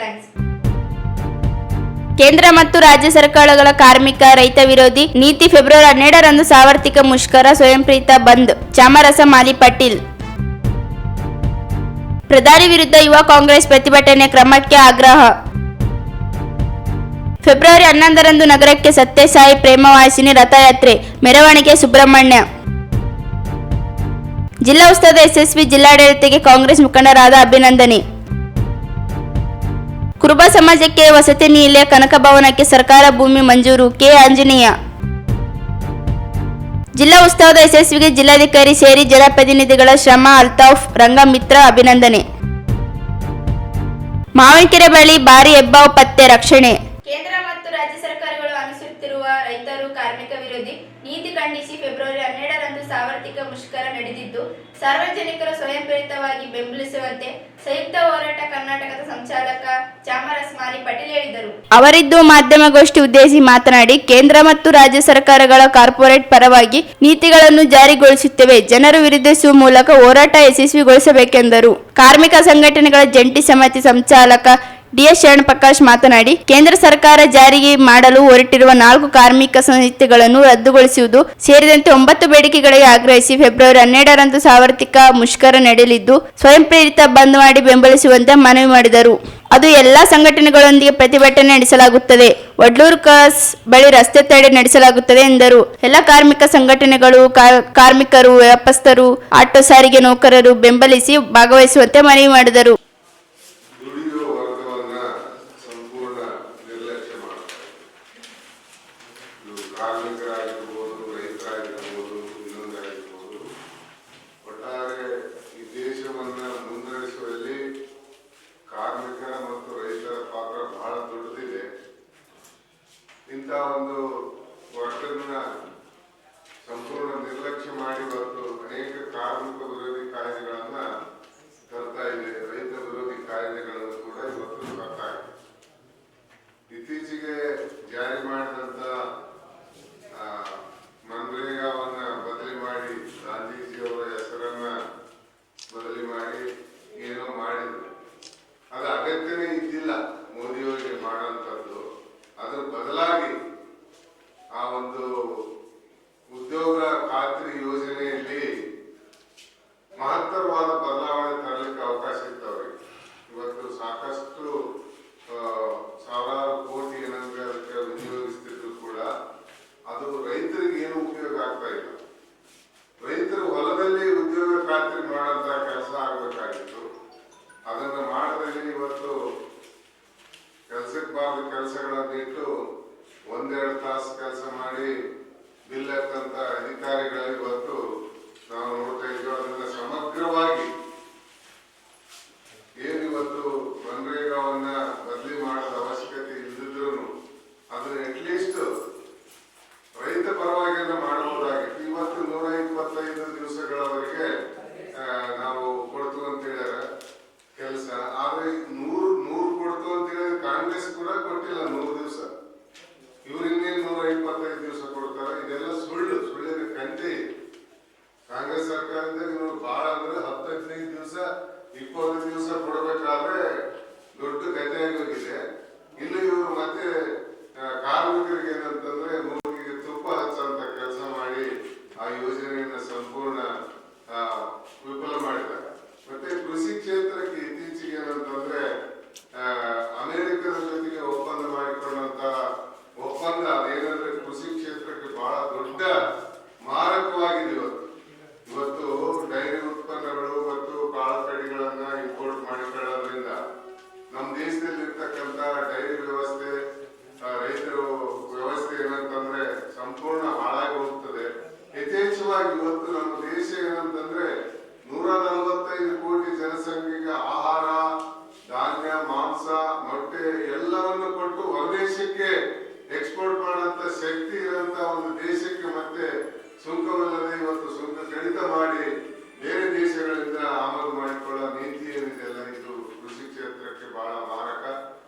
Thanks. ಕೇಂದ್ರ ಮತ್ತು ರಾಜ್ಯ ಸರ್ಕಾರಗಳ ಕಾರ್ಮಿಕ ರೈತ ವಿರೋಧಿ ನೀತಿ ಫೆಬ್ರವರಿ 12ರಂದು ಸಾರ್ವತ್ರಿಕ ಮುಷ್ಕರ ಸ್ವಯಂ ಪ್ರೇರಿತ ಬಂದ್ ಚಾಮರಸ ಮಾಲಿ ಪಾಟೀಲ್. ಪ್ರಧಾನಿ ವಿರುದ್ಧ ಯುವ ಕಾಂಗ್ರೆಸ್ ಪ್ರತಿಭಟನೆ ಕ್ರಮಕ್ಕೆ ಆಗ್ರಹ. ಫೆಬ್ರವರಿ 11ರಂದು ನಗರಕ್ಕೆ ಸತ್ಯಸಾಯಿ ಪ್ರೇಮವಾಸಿನಿ ರಥಯಾತ್ರೆ ಮೆರವಣಿಗೆ ಸುಬ್ರಹ್ಮಣ್ಯ. ಜಿಲ್ಲಾ ಉತ್ಸವದ ಯಶಸ್ವಿ ಜಿಲ್ಲಾಡಳಿತಕ್ಕೆ ಕಾಂಗ್ರೆಸ್ ಮುಖಂಡರಾದ ಅಭಿನಂದನೆ. ಕುರುಬ ಸಮಾಜಕ್ಕೆ ವಸತಿ ನಿಲಯ ಕನಕ ಭವನಕ್ಕೆ ಸರ್ಕಾರ ಭೂಮಿ ಮಂಜೂರು ಕೆ ಆಂಜನೇಯ. ಜಿಲ್ಲಾ ಉತ್ಸವದ ಯಶಸ್ವಿಗೆ ಜಿಲ್ಲಾಧಿಕಾರಿ ಸೇರಿ ಜನಪ್ರತಿನಿಧಿಗಳ ಶ್ರಮ ಅಲ್ತಾಫ್ ರಂಗಮಿತ್ರ ಅಭಿನಂದನೆ. ಮಾವಿನಕೆರೆ ಬಳಿ ಭಾರಿ ಹೆಬ್ಬಾವು ಪತ್ತೆ ರಕ್ಷಣೆ. ಕೇಂದ್ರ ಮತ್ತು ರಾಜ್ಯ ಸರ್ಕಾರಗಳು ಅನುಸರಿಸುತ್ತಿರುವ ರೈತರು ಕಾರ್ಮಿಕ ವಿರೋಧಿ ನೀತಿ ಖಂಡಿಸಿ ಫೆಬ್ರವರಿ 12ರಂದು ಸಾರ್ವತ್ರಿಕ ಮುಷ್ಕರ ನಡೆದಿದ್ದು, ಸಾರ್ವಜನಿಕರು ಸ್ವಯಂ ಪ್ರೇರಿತವಾಗಿ ಬೆಂಬಲಿಸುವಂತೆ ಸಂಯುಕ್ತ ಹೋರಾಟ ಕರ್ನಾಟಕದ ಸಂಚಾಲಕ ಚಾಮರಸ ಮಾಲಿ ಪಾಟೀಲ್ ಹೇಳಿದರು. ಅವರಿದ್ದು ಮಾಧ್ಯಮಗೋಷ್ಠಿ ಉದ್ದೇಶಿಸಿ ಮಾತನಾಡಿ, ಕೇಂದ್ರ ಮತ್ತು ರಾಜ್ಯ ಸರ್ಕಾರಗಳ ಕಾರ್ಪೊರೇಟ್ ಪರವಾಗಿ ನೀತಿಗಳನ್ನು ಜಾರಿಗೊಳಿಸುತ್ತವೆ. ಜನರು ವಿರೋಧಿಸುವ ಮೂಲಕ ಹೋರಾಟ ಯಶಸ್ವಿಗೊಳಿಸಬೇಕೆಂದರು. ಕಾರ್ಮಿಕ ಸಂಘಟನೆಗಳ ಜಂಟಿ ಸಮಿತಿ ಸಂಚಾಲಕ ಡಿಎಸ್ ಶರಣಪ್ರಕಾಶ್ ಮಾತನಾಡಿ, ಕೇಂದ್ರ ಸರ್ಕಾರ ಜಾರಿಗೆ ಮಾಡಲು ಹೊರಟಿರುವ 4 ಕಾರ್ಮಿಕ ಸಂಹಿತೆಗಳನ್ನು ರದ್ದುಗೊಳಿಸುವುದು ಸೇರಿದಂತೆ 9 ಬೇಡಿಕೆಗಳಿಗೆ ಆಗ್ರಹಿಸಿ ಫೆಬ್ರವರಿ 12ರಂದು ಸಾರ್ವತ್ರಿಕ ಮುಷ್ಕರ ನಡೆಯಲಿದ್ದು, ಸ್ವಯಂ ಪ್ರೇರಿತ ಬಂದ್ ಮಾಡಿ ಬೆಂಬಲಿಸುವಂತೆ ಮನವಿ ಮಾಡಿದರು. ಅದು ಎಲ್ಲಾ ಸಂಘಟನೆಗಳೊಂದಿಗೆ ಪ್ರತಿಭಟನೆ ನಡೆಸಲಾಗುತ್ತದೆ. ವಡ್ಲೂರು ಕ್ರಾಸ್ ಬಳಿ ರಸ್ತೆ ತಡೆ ನಡೆಸಲಾಗುತ್ತದೆ ಎಂದರು. ಎಲ್ಲ ಕಾರ್ಮಿಕ ಸಂಘಟನೆಗಳು, ಕಾರ್ಮಿಕರು, ವ್ಯಾಪಾರಸ್ಥರು, ಆಟೋ ಸಾರಿಗೆ ನೌಕರರು ಬೆಂಬಲಿಸಿ ಭಾಗವಹಿಸುವಂತೆ ಮನವಿ ಮಾಡಿದರು. ಕಾರ್ಮಿಕರಾಗಿರ್ಬೋದು, ರೈತರಾಗಿರ್ಬೋದು, ಇನ್ನೊಂದಾಗಿರ್ಬೋದು, ಒಟ್ಟಾರೆ ಈ ದೇಶವನ್ನ ಮುನ್ನಡೆಸುವಲ್ಲಿ ಕಾರ್ಮಿಕರ ಮತ್ತು ರೈತರ ಪಾತ್ರ ಬಹಳ ದೊಡ್ಡದಿದೆ. ಇಂಥ ಒಂದು ವರ್ಗನ್ನ ಸಂಪೂರ್ಣ ನಿರ್ಲಕ್ಷ್ಯ ಮಾಡಿ ಇವತ್ತು ಅನೇಕ ಕಾರ್ಮಿಕ ವಿರೋಧಿ ಕಾಯ್ದೆಗಳನ್ನ ತರ್ತಾ ಇದೆ. ರೈತ ವಿರೋಧಿ ಕಾಯ್ದೆಗಳನ್ನು ಕೂಡ ಇವತ್ತು ತರ್ತಾ ಇದೆ. ಇತ್ತೀಚೆಗೆ ಜಾರಿ ಮಾಡಿದಂತ ಮನ್ರೇಗಾವನ್ನ ಬದಲಿ ಮಾಡಿ ಗಾಂಧೀಜಿಯವರ ಹೆಸರನ್ನ ಬದಲಿ ಮಾಡಿ ಏನೋ ಮಾಡಿದ್ರು. ಅದು ಅಗತ್ಯನೇ ಇದ್ದಿಲ್ಲ ಮೋದಿಯವರಿಗೆ ಮಾಡುವಂಥದ್ದು. ಅದ್ರ ಬದಲಾಗಿ ಆ ಒಂದು ಉದ್ಯೋಗ ಖಾತ್ರಿ ಯೋಜನೆಯಲ್ಲಿ ಮಹತ್ತರವಾದ ಬದಲಾವಣೆ ತರಲಿಕ್ಕೆ ಅವಕಾಶ ಇತ್ತವ್ರಿಗೆ. ಇವತ್ತು ಸಾಕಷ್ಟು ಸಾವಿರಾರು ಕೋಟಿ ಏನಂದ್ರೆ ಅದಕ್ಕೆ ವಿನಿಯೋಗಿಸ್ತಿದ್ರು ಕೂಡ ಅದು ರೈತರಿಗೆ ಏನು ಉಪಯೋಗ ಆಗ್ತಾ ಇಲ್ಲ. ರೈತರು ಹೊಲದಲ್ಲಿ ಉದ್ಯೋಗ ಖಾತ್ರಿ ಮಾಡಂತ ಕೆಲಸ ಆಗಬೇಕಾಗಿತ್ತು. ಅದನ್ನ ಮಾಡದಲ್ಲಿ ಇವತ್ತು ಕೆಲಸಕ್ಕೆ ಬಾರದ ಕೆಲಸಗಳನ್ನಿಟ್ಟು 1-2 ತಾಸು ಕೆಲಸ ಮಾಡಿ ಬಿಲ್ ಹಾಕಂತ ಅಧಿಕಾರಿಗಳು ಇವತ್ತು ನಾವು ನೋಡ್ತಾ ಇದ್ದೀವಿ. ಅದನ್ನ ಸಮಗ್ರವಾಗಿ ಏನಿವತ್ತು ಮನ್ರೇಗಾವನ್ನ ಬದಲಿ ಮಾಡದ ಅವಶ್ಯಕತೆ ಇಲ್ಲದಿದ್ರು ಅದನ್ನ ಅಟ್ಲೀಸ್ಟ್ ರೈತ ಪರವಾಗಿ ಮಾಡಬಹುದಾಗಿತ್ತು. ಇವತ್ತು 125 ದಿವಸಗಳವರೆಗೆ ನಾವು ಕೊಡ್ತು ಅಂತ ಹೇಳ್ಯಾರ ಕೆಲಸ. ಆದ್ರೆ 100 ಕೊಡ್ತು ಅಂತ ಹೇಳಿದ್ರೆ ಕಾಂಗ್ರೆಸ್ ಕೂಡ ಕೊಟ್ಟಿಲ್ಲ 100 ದಿವಸ. ಇವ್ರು ಇನ್ನೇನು 125 ದಿವಸ ಕೊಡ್ತಾರೆ. ಇದೆಲ್ಲ ಸುಳ್ಳಿನ ಕಂತೆ. ಕಾಂಗ್ರೆಸ್ ಸರ್ಕಾರದಾಗ ಇವ್ರು ಬಹಳ ಅಂದ್ರೆ 10-15 ದಿವಸ 20 ದಿವಸ ಕೊಡಬೇಕಾದ್ರೆ ದೊಡ್ಡ ಕಥೆಯಾಗಿ ಹೋಗಿದೆ. ಇನ್ನು ಇವರು ಮತ್ತೆ ಕಾರ್ಮಿಕರಿಗೆ ಏನಂತಂದ್ರೆ ತುಪ್ಪ ಹಚ್ಚಂತ ಕೆಲಸ ಮಾಡಿ ಆ ಯೋಜನೆಯನ್ನ ಸಂಪೂರ್ಣ ವಿಫಲ ಮಾಡಿದ್ದಾರೆ. ಮತ್ತೆ ಕೃಷಿ ಕ್ಷೇತ್ರಕ್ಕೆ ಇತ್ತೀಚೆಗೆ ಏನಂತಂದ್ರೆ ಅಮೆರಿಕದ ಜೊತೆಗೆ ಒಪ್ಪಂದ ಮಾಡಿಕೊಂಡಂತ ಒಪ್ಪಂದ ಅದೇನಂದ್ರೆ ಕೃಷಿ ಕ್ಷೇತ್ರಕ್ಕೆ ಬಹಳ ದೊಡ್ಡ ಮಾರಕವಾಗಿದೆ. ಇವತ್ತು ಡೈರಿ ಉತ್ಪನ್ನಗಳು ಮತ್ತು ಕಾಳುಕಡಿಗಳನ್ನ ಇಂಪೋರ್ಟ್ ಮಾಡಿಕೊಳ್ಳೋದ್ರಿಂದ ನಮ್ಮ ದೇಶದಲ್ಲಿ ಇರ್ತಕ್ಕಂಥ ಡೈರಿ ವ್ಯವಸ್ಥೆ, ರೈತರು ವ್ಯವಸ್ಥೆ ಏನಂತಂದ್ರೆ ಸಂಪೂರ್ಣ ಹಾಳಾಗಿ ಹೋಗ್ತದೆ. ಯಥೇಚ್ಛವಾಗಿ ಇವತ್ತು ನಮ್ಮ ದೇಶ ಏನಂತಂದ್ರೆ 145 ಕೋಟಿ ಜನಸಂಖ್ಯೆಗೆ ಆಹಾರ, ಧಾನ್ಯ, ಮಾಂಸ, ಮೊಟ್ಟೆ ಎಲ್ಲವನ್ನು ಕೊಟ್ಟು ಹೊರದೇಶಕ್ಕೆ ಎಕ್ಸ್ಪೋರ್ಟ್ ಮಾಡುವಂತ ಶಕ್ತಿ ಇರುವಂತ ಒಂದು ದೇಶಕ್ಕೆ ಮತ್ತೆ ಸುಂಕವಿಲ್ಲದೆ ಇವತ್ತು ಸುಂಕ ಕಡಿತ ಮಾಡಿ ಬೇರೆ ದೇಶಗಳಿಂದ ಆಮದು ಮಾಡಿಕೊಳ್ಳೋ ನೀತಿ ಏನಿದೆಯಲ್ಲ, ಇದು ಕೃಷಿ ಕ್ಷೇತ್ರಕ್ಕೆ ಬಹಳ ಮಾರಕ.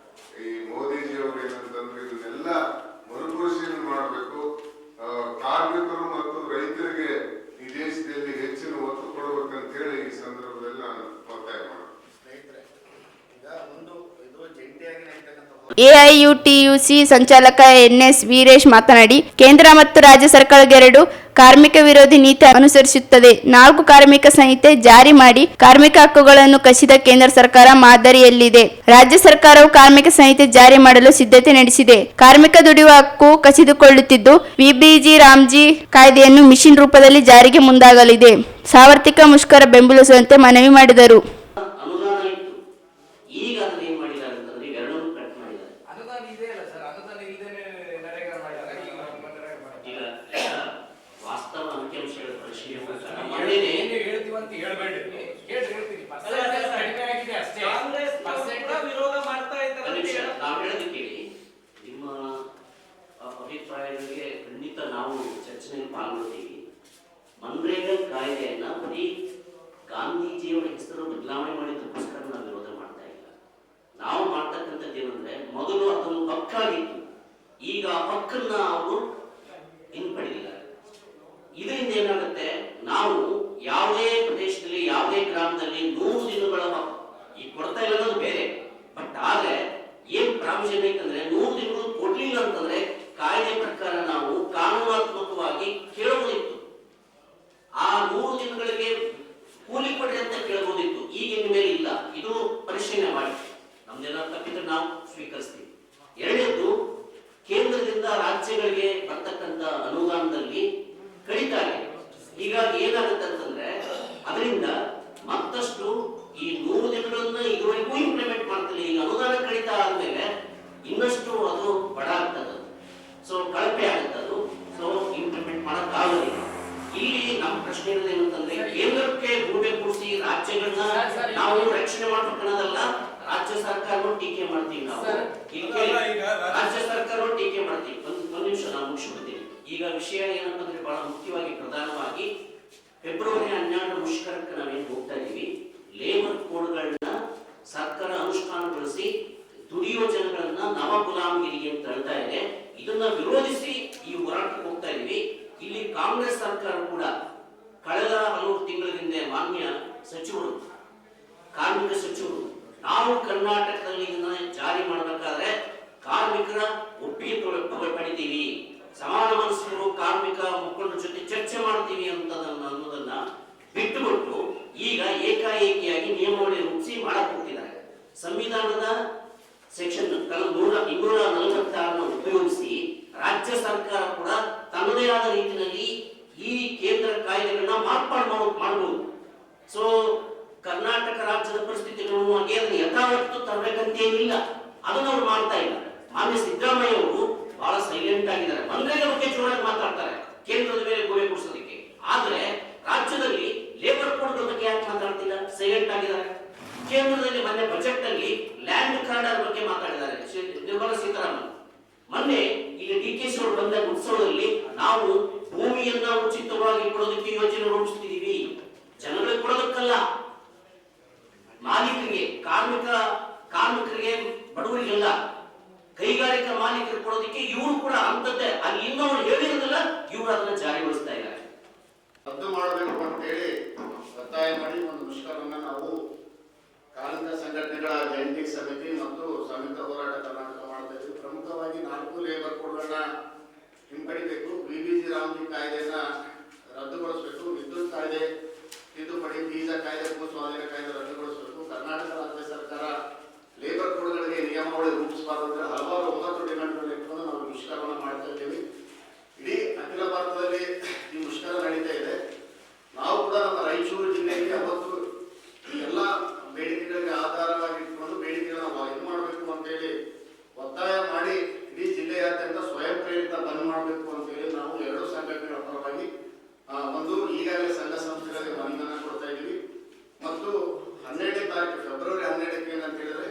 ಈ ಮೋದಿಜಿಯವರು ಏನಂತಂದ್ರೆ ಇದನ್ನೆಲ್ಲ ಮರುಪರಿಶೀಲನೆ ಮಾಡಬೇಕು. ಕಾರ್ಮಿಕರು ಮತ್ತು ರೈತರಿಗೆ ಈ ದೇಶದಲ್ಲಿ ಹೆಚ್ಚಿನ ಒತ್ತು ಕೊಡಬೇಕಂತ ಹೇಳಿ ಈ ಸಂದರ್ಭದಲ್ಲಿ ನಾನು ಒತ್ತಾಯ ಮಾಡ್ತೀನಿ. ಈಗ ಒಂದು ಇದು ಜಂಟಿಯಾಗಿ ಎಐಯುಟಿಯುಸಿ ಸಂಚಾಲಕ ಎನ್ಎಸ್ ವೀರೇಶ್ ಮಾತನಾಡಿ, ಕೇಂದ್ರ ಮತ್ತು ರಾಜ್ಯ ಸರ್ಕಾರಗಳೆರಡು ಕಾರ್ಮಿಕ ವಿರೋಧಿ ನೀತಿ ಅನುಸರಿಸುತ್ತದೆ. 4 ಕಾರ್ಮಿಕ ಸಂಹಿತೆ ಜಾರಿ ಮಾಡಿ ಕಾರ್ಮಿಕ ಹಕ್ಕುಗಳನ್ನು ಕಸಿದ ಕೇಂದ್ರ ಸರ್ಕಾರ ಮಾದರಿಯಲ್ಲಿದೆ. ರಾಜ್ಯ ಸರ್ಕಾರವು ಕಾರ್ಮಿಕ ಸಂಹಿತೆ ಜಾರಿ ಮಾಡಲು ಸಿದ್ಧತೆ ನಡೆಸಿದೆ. ಕಾರ್ಮಿಕ ದುಡಿಯುವ ಹಕ್ಕು ಕಸಿದುಕೊಳ್ಳುತ್ತಿದ್ದು, ವಿಬಿಜಿ ರಾಮ್ಜಿ ಕಾಯ್ದೆಯನ್ನು ಮಿಷನ್ ರೂಪದಲ್ಲಿ ಜಾರಿಗೆ ಮುಂದಾಗಲಿದೆ. ಸಾರ್ವತ್ರಿಕ ಮುಷ್ಕರ ಬೆಂಬಲಿಸುವಂತೆ ಮನವಿ ಮಾಡಿದರು. ಅನುದಾನ ಇತ್ತು. ಈಗ ಅದನ್ನ ಏನ್ ಮಾಡಿದ್ದಾರೆ ಅಂತಂದ್ರೆ ಇವೆರಡನ್ನೂ ಕಟ್ ಮಾಡಿದ್ದಾರೆ. ಅನುದಾನ ಇದೆ ಅಲ್ಲ ಸರ್, ಅನುದಾನ ಇಲ್ಲದೇನೆ ನರೇಗಾ ಮಾಡಿದ್ದಾರೆ. ಈಗ ವಾಸ್ತವ ಅಂಕಿಅಂಶಗಳ ಪರಿಶೀಲನೆ ಪ್ರಕಾರ ಏನು ಮೊನ್ನೆನೇ ಹೇಳ್ತೀವಿ ಅಂತ ಹೇಳ್ಬೇಡಿ, ಹೇಳ್ತೀನಿ ಕಡಿಮೆ ಆಗಿದೆ ಅಷ್ಟೇ. ವಿರೋಧ ಮಾಡ್ತಾ ಇದ್ದಾರೆ. ನಾವು ಹೇಳೋದು ಕೇಳಿ, ನಿಮ್ಮ ಅಭಿಪ್ರಾಯಗಳಿಗೆ ಖಂಡಿತ ನಾವು ಚರ್ಚೆಯಲ್ಲಿ ಪಾಲ್ಗೊಳ್ತೀವಿ. ಮನ್ರೇಗಾ ಕಾಯ್ದೆಯನ್ನ ಬರೀ ಗಾಂಧೀಜಿಯವರ ಹೆಸರು ಬದಲಾವಣೆ ಮಾಡಿದ್ದಕ್ಕೋಸ್ಕರ ನಾವು ವಿರೋಧ ಮಾಡ್ತಾ ಇಲ್ಲ. ನಾವು ಮಾಡ್ತಕ್ಕಂಥದ್ದು ಏನಂದ್ರೆ, ಮೊದಲು ಅದೊಂದು ಹಕ್ಕಾಗಿತ್ತು, ಈಗ ಆ ಹಕ್ಕನ್ನ ಅವರು ಹಿಂಪಡೆದಿದ್ದಾರೆ. ಇದರಿಂದ ಏನಾಗುತ್ತೆ, ನಾವು ಯಾವುದೇ ಪ್ರದೇಶದಲ್ಲಿ ಯಾವುದೇ ಗ್ರಾಮದಲ್ಲಿ 100 ದಿನಗಳ ಈ ಕೊಡ್ತಾ ಇಲ್ಲ ಅನ್ನೋದು ಬೇರೆ. ಬಟ್ ಆದ್ರೆ ಏನ್ ಪ್ರಾವಿಷನ್ ಐತಂದ್ರೆ, 100 ದಿನಗಳು ಕೊಡ್ಲಿಲ್ಲ ಅಂತಂದ್ರೆ ಕಾಯ್ದೆ ಪ್ರಕಾರ ನಾವು ಕಾನೂನಾತ್ಮಕವಾಗಿ ಕೇಳಬಹುದಿತ್ತು. ಆ 100 ದಿನಗಳಿಗೆ ಕೂಲಿ ಕೊಡ್ರಿ ಅಂತ ಕೇಳಬಹುದಿತ್ತು. ಈಗ ಮೇಲೆ ಇಲ್ಲ. ಇದು ಪರಿಶೀಲನೆ ಮಾಡಿ ನಮ್ದೇನಾದ್ರು ತಪ್ಪಿದ್ರೆ ನಾವು ಸ್ವೀಕರಿಸ್ತೀವಿ. ಎರಡನೇದು, ಕೇಂದ್ರದಿಂದ ರಾಜ್ಯಗಳಿಗೆ ಬರ್ತಕ್ಕಂಥ ಅನುದಾನದಲ್ಲಿ ಕಡಿತ ಆಗಿದೆ. ಹೀಗಾಗಿ ಏನಾಗುತ್ತೆ ಅಂತಂದ್ರೆ, ಅದರಿಂದ ಮತ್ತಷ್ಟು ಈ 100 ದಿನಗಳನ್ನ ಇದುವರೆಗೂ ಇಂಪ್ಲಿಮೆಂಟ್ ಮಾಡ್ತಿಲ್ಲ. ಈಗ ಅನುದಾನ ಕಡಿತ ಆದ್ಮೇಲೆ ಇನ್ನಷ್ಟು ಅದು ಬಡ ಆಗ್ತದೆ, ಸೊ ಕಳಪೆ ಆಗುತ್ತೆ ಅದು. ಸೊ ಇಂಪ್ಲಿಮೆಂಟ್ ಮಾಡಕ್ ಆಗೋದಿಲ್ಲ. ಇಲ್ಲಿ ನಮ್ಮ ಪ್ರಶ್ನೆ ಇರೋದು ಏನಂತಂದ್ರೆ, ಕೇಂದ್ರಕ್ಕೆ ಗೂಬೆ ಕೂಡಿಸಿ ರಾಜ್ಯಗಳನ್ನ ನಾವು ರಕ್ಷಣೆ ಮಾಡ್ಬೇಕನ್ನೋದಲ್ಲ. ರಾಜ್ಯ ಸರ್ಕಾರವನ್ನು ಟೀಕೆ ಮಾಡ್ತೀವಿ ನಾವು. ರಾಜ್ಯ ಸರ್ಕಾರವನ್ನು ಟೀಕೆ ಮಾಡ್ತೀವಿ. ಒಂದು ನಿಮಿಷ ನಾನು ಮುಗಿಸ್ಬಿಡ್ತೀನಿ. ಈಗ ವಿಷಯ ಏನಂತಂದ್ರೆ, ಬಹಳ ಮುಖ್ಯವಾಗಿ ಪ್ರಧಾನವಾಗಿ ಫೆಬ್ರವರಿ 12 ಮುಷ್ಕರಕ್ಕೆ ನಾವೇನು ಹೋಗ್ತಾ ಇದೀವಿ, ಲೇಬರ್ ಕೋಡ್ಗಳನ್ನ ಸರ್ಕಾರ ಅನುಷ್ಠಾನಗೊಳಿಸಿ ದುಡಿಯುವ ಜನಗಳನ್ನ ನವ ಗುಲಾಮಗಿರಿಗೆ ಅಂತ ಹೇಳ್ತಾ ಇದೆ. ಇದನ್ನ ವಿರೋಧಿಸಿ ಈ ಹೋರಾಟಕ್ಕೆ ಹೋಗ್ತಾ ಇದೀವಿ. ಇಲ್ಲಿ ಕಾಂಗ್ರೆಸ್ ಸರ್ಕಾರ ಕೂಡ ಕಳೆದ ಹಲವು ತಿಂಗಳ ಹಿಂದೆ ಮಾನ್ಯ ಸಚಿವರು, ಕಾರ್ಮಿಕ ಸಚಿವರು, ನಾವು ಕರ್ನಾಟಕದಲ್ಲಿ ಇದನ್ನ ಜಾರಿ ಮಾಡಬೇಕಾದ್ರೆ ಕಾರ್ಮಿಕರ ಒಪ್ಪಿಗೆ ಪಡಿತೀವಿ, ಸಮಾನ ಮನಸ್ಕರು ಕಾರ್ಮಿಕ ಮುಖಂಡರ ಜೊತೆ ಚರ್ಚೆ ಮಾಡ್ತೀವಿ ಅನ್ನೋದನ್ನ ಬಿಟ್ಟುಬಿಟ್ಟು ಈಗ ಏಕಾಏಕಿಯಾಗಿ ನಿಯಮಾವಳಿ ರೂಪಿಸಿ ಮಾಡಕ್ ಹೋಗ್ತಿದ್ದಾರೆ. ಸಂವಿಧಾನದ ಸೆಕ್ಷನ್ 246 ಉಪಯೋಗಿಸಿ ರಾಜ್ಯ ಸರ್ಕಾರ ಕೂಡ ತನ್ನದೇ ಆದ ರೀತಿಯಲ್ಲಿ ಈ ಕೇಂದ್ರ ಕಾಯ್ದೆಗಳನ್ನ ಮಾಡಬಹುದು. ಸೊ ಕರ್ನಾಟಕ ರಾಜ್ಯದ ಪರಿಸ್ಥಿತಿಗಳನ್ನು ಅದನ್ನು ಯಥಾವತ್ತು ತರಬೇಕಂತೇನಿಲ್ಲ. ಅದನ್ನು ಅವ್ರು ಮಾಡ್ತಾ ಇಲ್ಲ. ಮಾನ್ಯ ಸಿದ್ದರಾಮಯ್ಯ ಅವರು ಬಹಳ ಸೈಲೆಂಟ್ ಆಗಿದ್ದಾರೆ. ಮನ್ರೇಗಾ ಬಗ್ಗೆ ಜೋರಾಗಿ ಮಾತಾಡ್ತಾರೆ, ಕೇಂದ್ರದ ಮೇಲೆ ಗೋಡೆ ಕೂಡಿಸೋದಕ್ಕೆ. ಆದ್ರೆ ರಾಜ್ಯದಲ್ಲಿ ಲೇಬರ್ ಕೋಡ್ ಬಗ್ಗೆ ಯಾಕೆ ಮಾತಾಡ್ತಿಲ್ಲ? ಸೈಲೆಂಟ್ ಆಗಿದ್ದಾರೆ. ಕೇಂದ್ರದಲ್ಲಿ ಮೊನ್ನೆ ಬಜೆಟ್ ಅಲ್ಲಿ ಲ್ಯಾಂಡ್ ಕಾರ್ಡರ್ ಬಗ್ಗೆ ಮಾತಾಡಿದ್ದಾರೆ ನಿರ್ಮಲಾ ಸೀತಾರಾಮನ್. ಮೊನ್ನೆ ಈಗ ಡಿಕೆಶಿ ಅವರು ಬಂದ ಉತ್ಸವದಲ್ಲಿ ನಾವು ಭೂಮಿಯನ್ನ ಉಚಿತವಾಗಿ ಕೊಡೋದಕ್ಕೆ ಯೋಜನೆ ರೂಪಿಸ್ತಿದೀವಿ. ಜನಗಳಿಗೆ ಕೊಡೋದಕ್ಕಲ್ಲ, ಮಾಲೀಕರಿಗೆ, ಕಾರ್ಮಿಕರಿಗೆ, ಬಡವರಿಗೆಲ್ಲ, ಕೈಗಾರಿಕಾ ಮಾಲೀಕರಿಗೆ ಕೊಡೋದಕ್ಕೆ ಇವರು ಕೂಡ ಅಂತದ್ದೇ ಅಲ್ಲಿ ಇನ್ನೊಂದು ಹೇಳಿರೋದಿಲ್ಲ, ಇವರು ಅದನ್ನ ಜಾರಿಗೊಳಿಸ್ತಾ ಇದ್ದಾರೆ. ರದ್ದು ಮಾಡಬೇಕು ಅಂತೇಳಿ ಒತ್ತಾಯ ಮಾಡಿ ಒಂದು ಮುಷ್ಕರವನ್ನ ನಾವು ಕಾರ್ಮಿಕ ಸಂಘಟನೆಗಳ ಜಂಟಿ ಸಮಿತಿ ಮತ್ತು ಸಂಯುಕ್ತ ಹೋರಾಟ ಕರ್ನಾಟಕ ಮಾಡ್ತಾ ಇದ್ವಿ. ಪ್ರಮುಖವಾಗಿ 4 ಲೇಬರ್ ಕೋಡ್ಗಳನ್ನ ಹಿಂಪಡಿಬೇಕು, ವಿಬಿಜಿ ರಾಮ್ಜಿ ಕಾಯ್ದೆಯನ್ನ ರದ್ದುಗೊಳಿಸಬೇಕು, ವಿದ್ಯುತ್ ಕಾಯ್ದೆ ತಿದ್ದುಪಡಿ, ಬೀಜ ಕಾಯ್ದೆ, ಭೂ ಸ್ವಾಧೀನ ಕಾಯ್ದೆ ರದ್ದುಗೊಳಿಸಬೇಕು, ಕರ್ನಾಟಕ ರಾಜ್ಯ ಸರ್ಕಾರ ಲೇಬರ್ ಕೋಡ್ಗಳಿಗೆ ನಿಯಮಾವಳಿ ರೂಪಿಸಬಾರದು ಅಂತ ಹಲವಾರು 9 ಡಿಮ್ಯಾಂಡ್ಗಳನ್ನು ಇಟ್ಕೊಂಡು ನಾವು ಮುಷ್ಕರವನ್ನು ಮಾಡ್ತಾ ಇದ್ದೀವಿ. ಇಡೀ ಅಖಿಲ ಭಾರತದಲ್ಲಿ ಈ ಮುಷ್ಕರ ನಡೀತಾ ಇದೆ. ನಾವು ಕೂಡ ನಮ್ಮ ರಾಯಚೂರು ಜಿಲ್ಲೆಯಲ್ಲಿ ಅವತ್ತು ಎಲ್ಲ ಬೇಡಿಕೆಗಳಿಗೆ ಆಧಾರವಾಗಿ ಇಟ್ಕೊಂಡು ಬೇಡಿಕೆಗಳನ್ನ ಇದು ಮಾಡಬೇಕು ಅಂತೇಳಿ ಒತ್ತಾಯ ಮಾಡಿ ಇಡೀ ಜಿಲ್ಲೆಯಾದ್ಯಂತ ಸ್ವಯಂ ಪ್ರೇರಿತ ಬಂದ್ ಮಾಡಬೇಕು ಅಂತೇಳಿ ನಾವು 2 ಸಂಘಟನೆಗಳ ಪರವಾಗಿ ಒಂದು ಈಗಾಗಲೇ ಸಂಘ ಸಂಸ್ಥೆಗಳಿಗೆ ಮನವಿಯನ್ನ ಕೊಡ್ತಾ ಇದ್ದೀವಿ. ಮತ್ತು 12ನೇ ತಾರೀಕು ಫೆಬ್ರವರಿ 12ಕ್ಕೆ ಏನಂತ ಹೇಳಿದ್ರೆ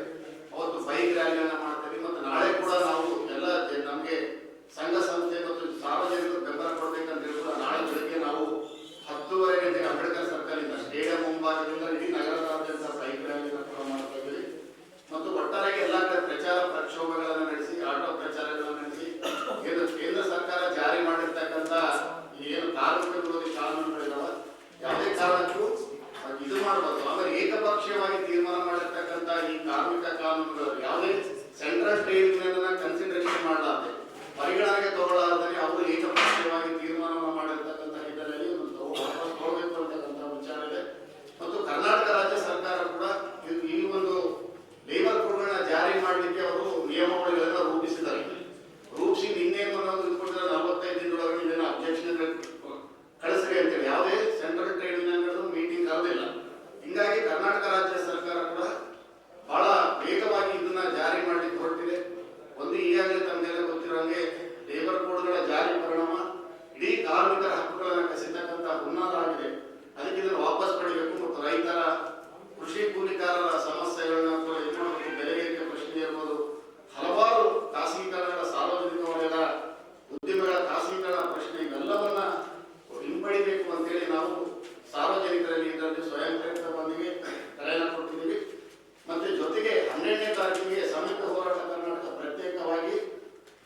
ಅವತ್ತು ಬೈಕ್ ರ್ಯಾಲಿಯನ್ನ ಮಾಡ್ತೀವಿ. ಮತ್ತು ನಾಳೆ ಕೂಡ ನಾವು ಎಲ್ಲ ನಮಗೆ ಸಂಘ ಸಂಸ್ಥೆ ಮತ್ತು ಸಾರ್ವಜನಿಕರು ಬೆಂಬಲ ಕೊಡಬೇಕಂತ ಹೇಳಿದ್ರು ನಾಳೆ ಬೆಳಗ್ಗೆ ನಾವು 10:30 ಗಂಟೆಗೆ ಅಂಬೇಡ್ಕರ್ ಸರ್ಕಲ್ನಿಂದ ಸ್ಟೇಡಿಯಂ ಮುಂಭಾಗದಿಂದ ಇಡೀ ನಗರದಾದ್ಯಂತ ಬೈಕ್ ರ್ಯಾಲಿಯನ್ನು ಕೂಡ ಮಾಡ್ತಾ ಇದ್ದೀವಿ. ಮತ್ತು ಒಟ್ಟಾರೆಯಾಗಿ ಎಲ್ಲ ಕಡೆ ಪ್ರಚಾರ ಪ್ರಕ್ಷೋಭಗಳನ್ನು ನಡೆಸಿ, ಆಟೋ ಪ್ರಚಾರಗಳನ್ನು ನಡೆಸಿ, ಕೇಂದ್ರ ಸರ್ಕಾರ ಜಾರಿ ಮಾಡಿರ್ತಕ್ಕಂಥ ಏನು ಕಾರ್ಮಿಕ ವಿರೋಧಿ ಕಾನೂನುಗಳಿದಾವೆ ಯಾವುದೇ ಕಾರಣಕ್ಕೂ ಇದು ಮಾಡಬಾರ್ದು. ಆಮೇಲೆ ಏಕಪಕ್ಷೀಯವಾಗಿ ತೀರ್ಮಾನ ಮಾಡಿರ್ತಕ್ಕಂಥ ಈ ಕಾರ್ಮಿಕ ಕಾನೂನುಗಳು ಯಾವುದೇ ಸೆಂಟ್ರಲ್ ಟ್ರೇಡ್ ಇರ್ಬೋದು, ಹಲವಾರು ಖಾಸಗೀಕರಣಗಳ ಸಾರ್ವಜನಿಕ ವಲಯದ ಉದ್ಯಮಗಳ ಖಾಸಗೀಕರಣ ಪ್ರಶ್ನೆ ಇವೆಲ್ಲವನ್ನ ಹಿಂಪಡಿಬೇಕು ಅಂತೇಳಿ ನಾವು ಸಾರ್ವಜನಿಕರಲ್ಲಿ ಇದರಲ್ಲಿ ಸ್ವಯಂ ಪ್ರೇರಿತ ಬಂದಿಗೆ ಕರೆಯನ್ನು ಕೊಟ್ಟಿದ್ದೀವಿ. ಮತ್ತೆ ಜೊತೆಗೆ 12ನೇ ತಾರೀಕಿಗೆ ಸಂಯುಕ್ತ ಹೋರಾಟ ಕರ್ನಾಟಕ ಪ್ರತ್ಯೇಕವಾಗಿ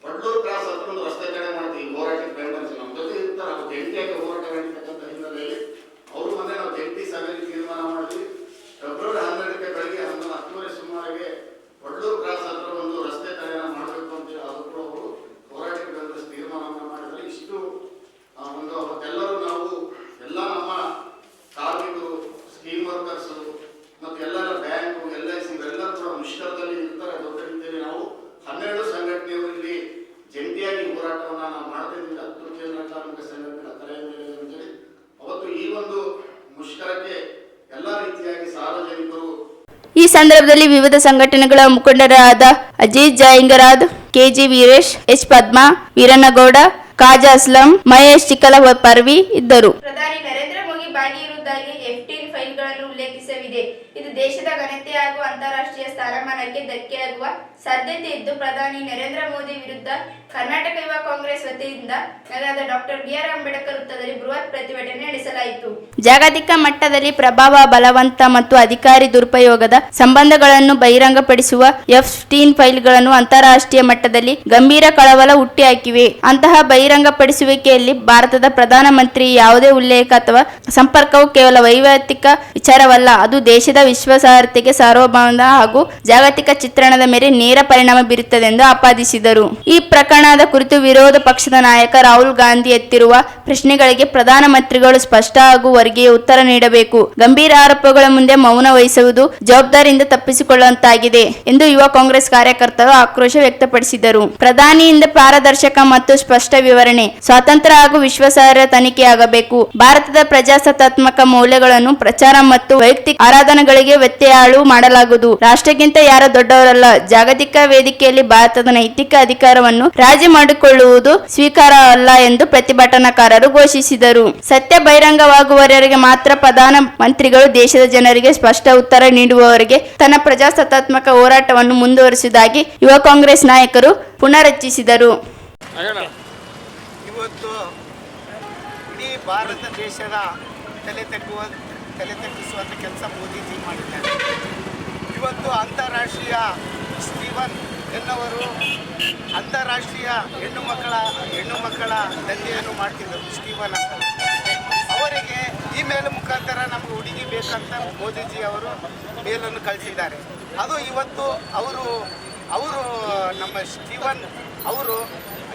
ವಡ್ಲೂರು ಕ್ರಾಸ್ ಹತ್ರ ಒಂದು ರಸ್ತೆ ತಡೆ ಮಾಡ್ತೀವಿ. ಹೋರಾಟಕ್ಕೆ ಬೆಂಬಲಿಸಿ ನಮ್ಮ ಜೊತೆ ಇರ್ತಾರೆ, ನಾವು ಜಂಟಿಯಾಗಿ ಹೋರಾಟ ನಡೀತಕ್ಕಂಥ ಹಿನ್ನೆಲೆಯಲ್ಲಿ ಅವರು ಮೊನ್ನೆ ನಾವು ಜಂಟಿ ಸಭೆಯಲ್ಲಿ ತೀರ್ಮಾನ ಮಾಡಿದ್ವಿ. ಫೆಬ್ರವರಿ 12ಕ್ಕೆ ಬೆಳಗ್ಗೆ 10:30 ಸುಮಾರಿಗೆ ವಡ್ಲೂರು ಕ್ರಾಸ್ ಹತ್ರ ಒಂದು ರಸ್ತೆ ತಡೆಯನ್ನು ಮಾಡಬೇಕು ಅಂತೇಳಿ ಅದು ಕೂಡ ಅವರು ಹೋರಾಟಕ್ಕೆ ಬೆಂಬಲಿಸಿ ತೀರ್ಮಾನವನ್ನು ಮಾಡಿದರೆ ಇಷ್ಟು ಒಂದು ಅವತ್ತೆಲ್ಲರೂ ನಾವು ಎಲ್ಲ ನಮ್ಮ ಕಾರ್ಮಿಕರು, ಸ್ಕೀಮ್ ವರ್ಕರ್ಸು ಮತ್ತು ಎಲ್ಲರ ಬ್ಯಾಂಕು, LIC ಇವೆಲ್ಲರೂ ಕೂಡ ಮುಷ್ಕರದಲ್ಲಿ ಇರ್ತಾರೆ. ದೊಡ್ಡ ರೀತಿಯಲ್ಲಿ ನಾವು 12 ಸಂಘಟನೆಯವರು ಇಲ್ಲಿ ಜಂಟಿಯಾಗಿ ಹೋರಾಟವನ್ನು ನಾವು ಮಾಡ್ತಾ ಇದ್ದೀವಿ. 10 ಕೇಂದ್ರ ಕಾರ್ಮಿಕ ಸಂಘಟನೆಗಳ ಕರೆ ಮೇರೆಗೆ ಅಂತೇಳಿ ಅವತ್ತು ಈ ಒಂದು ಮುಷ್ಕರಕ್ಕೆ ಎಲ್ಲ ರೀತಿಯಾಗಿ ಸಾರ್ವಜನಿಕರು. ಈ ಸಂದರ್ಭದಲ್ಲಿ ವಿವಿಧ ಸಂಘಟನೆಗಳ ಮುಖಂಡರಾದ ಅಜೀಜ್ ಜಾಯಿಂಗರಾದ್, KG ವೀರೇಶ್, H ಪದ್ಮಾ, ವೀರನಗೌಡ, ಕಾಜಾ ಅಸ್ಲಂ, ಮಹೇಶ್ ಚಿಕ್ಕಲ ಪರ್ವಿ ಇದ್ದರು. ಪ್ರಧಾನಿ ನರೇಂದ್ರ ಮೋದಿ ಭಾಗಿಯಿರುವುದಾಗಿ F-15 ಫೈಲ್ಗಳನ್ನು ಉಲ್ಲೇಖಿಸವಿದೆ. ಇದು ದೇಶದ ಘನತೆ ಹಾಗೂ ಅಂತಾರಾಷ್ಟ್ರೀಯ ಸ್ಥಾನಮಾನಕ್ಕೆ ಧಕ್ಕೆಯಾಗುವ ಸಾಧ್ಯತೆ ಇದ್ದು, ಪ್ರಧಾನಿ ನರೇಂದ್ರ ಮೋದಿ ವಿರುದ್ಧ ಕರ್ನಾಟಕ ಯುವ ಕಾಂಗ್ರೆಸ್ ವತಿಯಿಂದ ನಗರದ ಡಾಕ್ಟರ್ BR ಅಂಬೇಡ್ಕರ್ ವೃತ್ತದಲ್ಲಿ ಬೃಹತ್ ಪ್ರತಿಭಟನೆ ನಡೆಸಲಾಯಿತು. ಜಾಗತಿಕ ಮಟ್ಟದಲ್ಲಿ ಪ್ರಭಾವ, ಬಲವಂತ ಮತ್ತು ಅಧಿಕಾರಿ ದುರುಪಯೋಗದ ಸಂಬಂಧಗಳನ್ನು ಬಹಿರಂಗಪಡಿಸುವ F-15 ಫೈಲ್ಗಳನ್ನು ಅಂತಾರಾಷ್ಟ್ರೀಯ ಮಟ್ಟದಲ್ಲಿ ಗಂಭೀರ ಕಳವಳ ಹುಟ್ಟಿಹಾಕಿವೆ. ಅಂತಹ ಬಹಿರಂಗಪಡಿಸುವಿಕೆಯಲ್ಲಿ ಭಾರತದ ಪ್ರಧಾನಮಂತ್ರಿ ಯಾವುದೇ ಉಲ್ಲೇಖ ಅಥವಾ ಸಂಪರ್ಕವು ಕೇವಲ ವೈಯಕ್ತಿಕ ವಿಚಾರವಲ್ಲ, ಅದು ದೇಶದ ವಿಶ್ವಾಸಾರ್ಹತೆಗೆ, ಸಾರ್ವಭೌಮ ಹಾಗೂ ಜಾಗತಿಕ ಚಿತ್ರಣದ ಮೇಲೆ ನೇರ ಪರಿಣಾಮ ಬೀರುತ್ತದೆ ಎಂದು ಆಪಾದಿಸಿದರು. ಈ ಪ್ರಕರಣದ ಕುರಿತು ವಿರೋಧ ಪಕ್ಷದ ನಾಯಕ ರಾಹುಲ್ ಗಾಂಧಿ ಎತ್ತಿರುವ ಪ್ರಶ್ನೆಗಳಿಗೆ ಪ್ರಧಾನಮಂತ್ರಿಗಳು ಸ್ಪಷ್ಟ ಹಾಗೂ ವರ್ಗೀಯ ಉತ್ತರ ನೀಡಬೇಕು. ಗಂಭೀರ ಆರೋಪಗಳ ಮುಂದೆ ಮೌನ ವಹಿಸುವುದು ಜವಾಬ್ದಾರಿಯಿಂದ ತಪ್ಪಿಸಿಕೊಳ್ಳುವಂತಾಗಿದೆ ಎಂದು ಯುವ ಕಾಂಗ್ರೆಸ್ ಕಾರ್ಯಕರ್ತರು ಆಕ್ರೋಶ ವ್ಯಕ್ತಪಡಿಸಿದರು. ಪ್ರಧಾನಿಯಿಂದ ಪಾರದರ್ಶಕ ಮತ್ತು ಸ್ಪಷ್ಟ ವಿವರಣೆ, ಸ್ವಾತಂತ್ರ್ಯ ಹಾಗೂ ವಿಶ್ವಾಸಾರ್ಹ ತನಿಖೆಯಾಗಬೇಕು. ಭಾರತದ ಪ್ರಜಾಸತ್ತಾತ್ಮಕ ಮೌಲ್ಯಗಳನ್ನು ಪ್ರಚಾರ ಮತ್ತು ವೈಯಕ್ತಿಕ ಆರಾಧನೆಗಳಿಗೆ ವ್ಯತ್ಯಾಳು ಮಾಡಲಾಗುವುದು. ರಾಷ್ಟ್ರಕ್ಕಿಂತ ಯಾರು ದೊಡ್ಡವರಲ್ಲ. ಜಾಗತಿಕ ವೇದಿಕೆಯಲ್ಲಿ ಭಾರತದ ನೈತಿಕ ಅಧಿಕಾರವನ್ನು ರಾಜಿ ಮಾಡಿಕೊಳ್ಳುವುದು ಸ್ವೀಕಾರಾರ್ಹ ಎಂದು ಪ್ರತಿಭಟನಾಕಾರರು ಘೋಷಿಸಿದರು. ಸತ್ಯ ಬಹಿರಂಗವಾಗುವವರೆಗೆ ಮಾತ್ರ ಪ್ರಧಾನ ಮಂತ್ರಿಗಳು ದೇಶದ ಜನರಿಗೆ ಸ್ಪಷ್ಟ ಉತ್ತರ ನೀಡುವವರೆಗೆ ತನ್ನ ಪ್ರಜಾಸತ್ತಾತ್ಮಕ ಹೋರಾಟವನ್ನು ಮುಂದುವರಿಸುವುದಾಗಿ ಯುವ ಕಾಂಗ್ರೆಸ್ ನಾಯಕರು ಪುನರುಚ್ಚರಿಸಿದರು. ಇವತ್ತು ಇಡೀ ಭಾರತ ದೇಶದ ತಲೆ ತಗ್ಗಿಸುವಂಥ ಕೆಲಸ ಮೋದಿಜಿ ಮಾಡಿದ್ದಾರೆ. ಇವತ್ತು ಅಂತಾರಾಷ್ಟ್ರೀಯ ಸ್ಟೀವನ್ ಎನ್ನವರು ಅಂತಾರಾಷ್ಟ್ರೀಯ ಹೆಣ್ಣು ಮಕ್ಕಳ ದಂಧೆಯನ್ನು ಮಾಡ್ತಿದ್ದರು. ಸ್ಟೀವನ್ ಅಂತ ಅವರಿಗೆ ಇಮೇಲ್ ಮುಖಾಂತರ ನಮಗೆ ಹುಡುಗಿ ಬೇಕಂತ ಮೋದಿಜಿ ಅವರು ಮೇಲನ್ನು ಕಳಿಸಿದ್ದಾರೆ. ಅದು ಇವತ್ತು ಅವರು ನಮ್ಮ ಸ್ಟೀವನ್ ಅವರು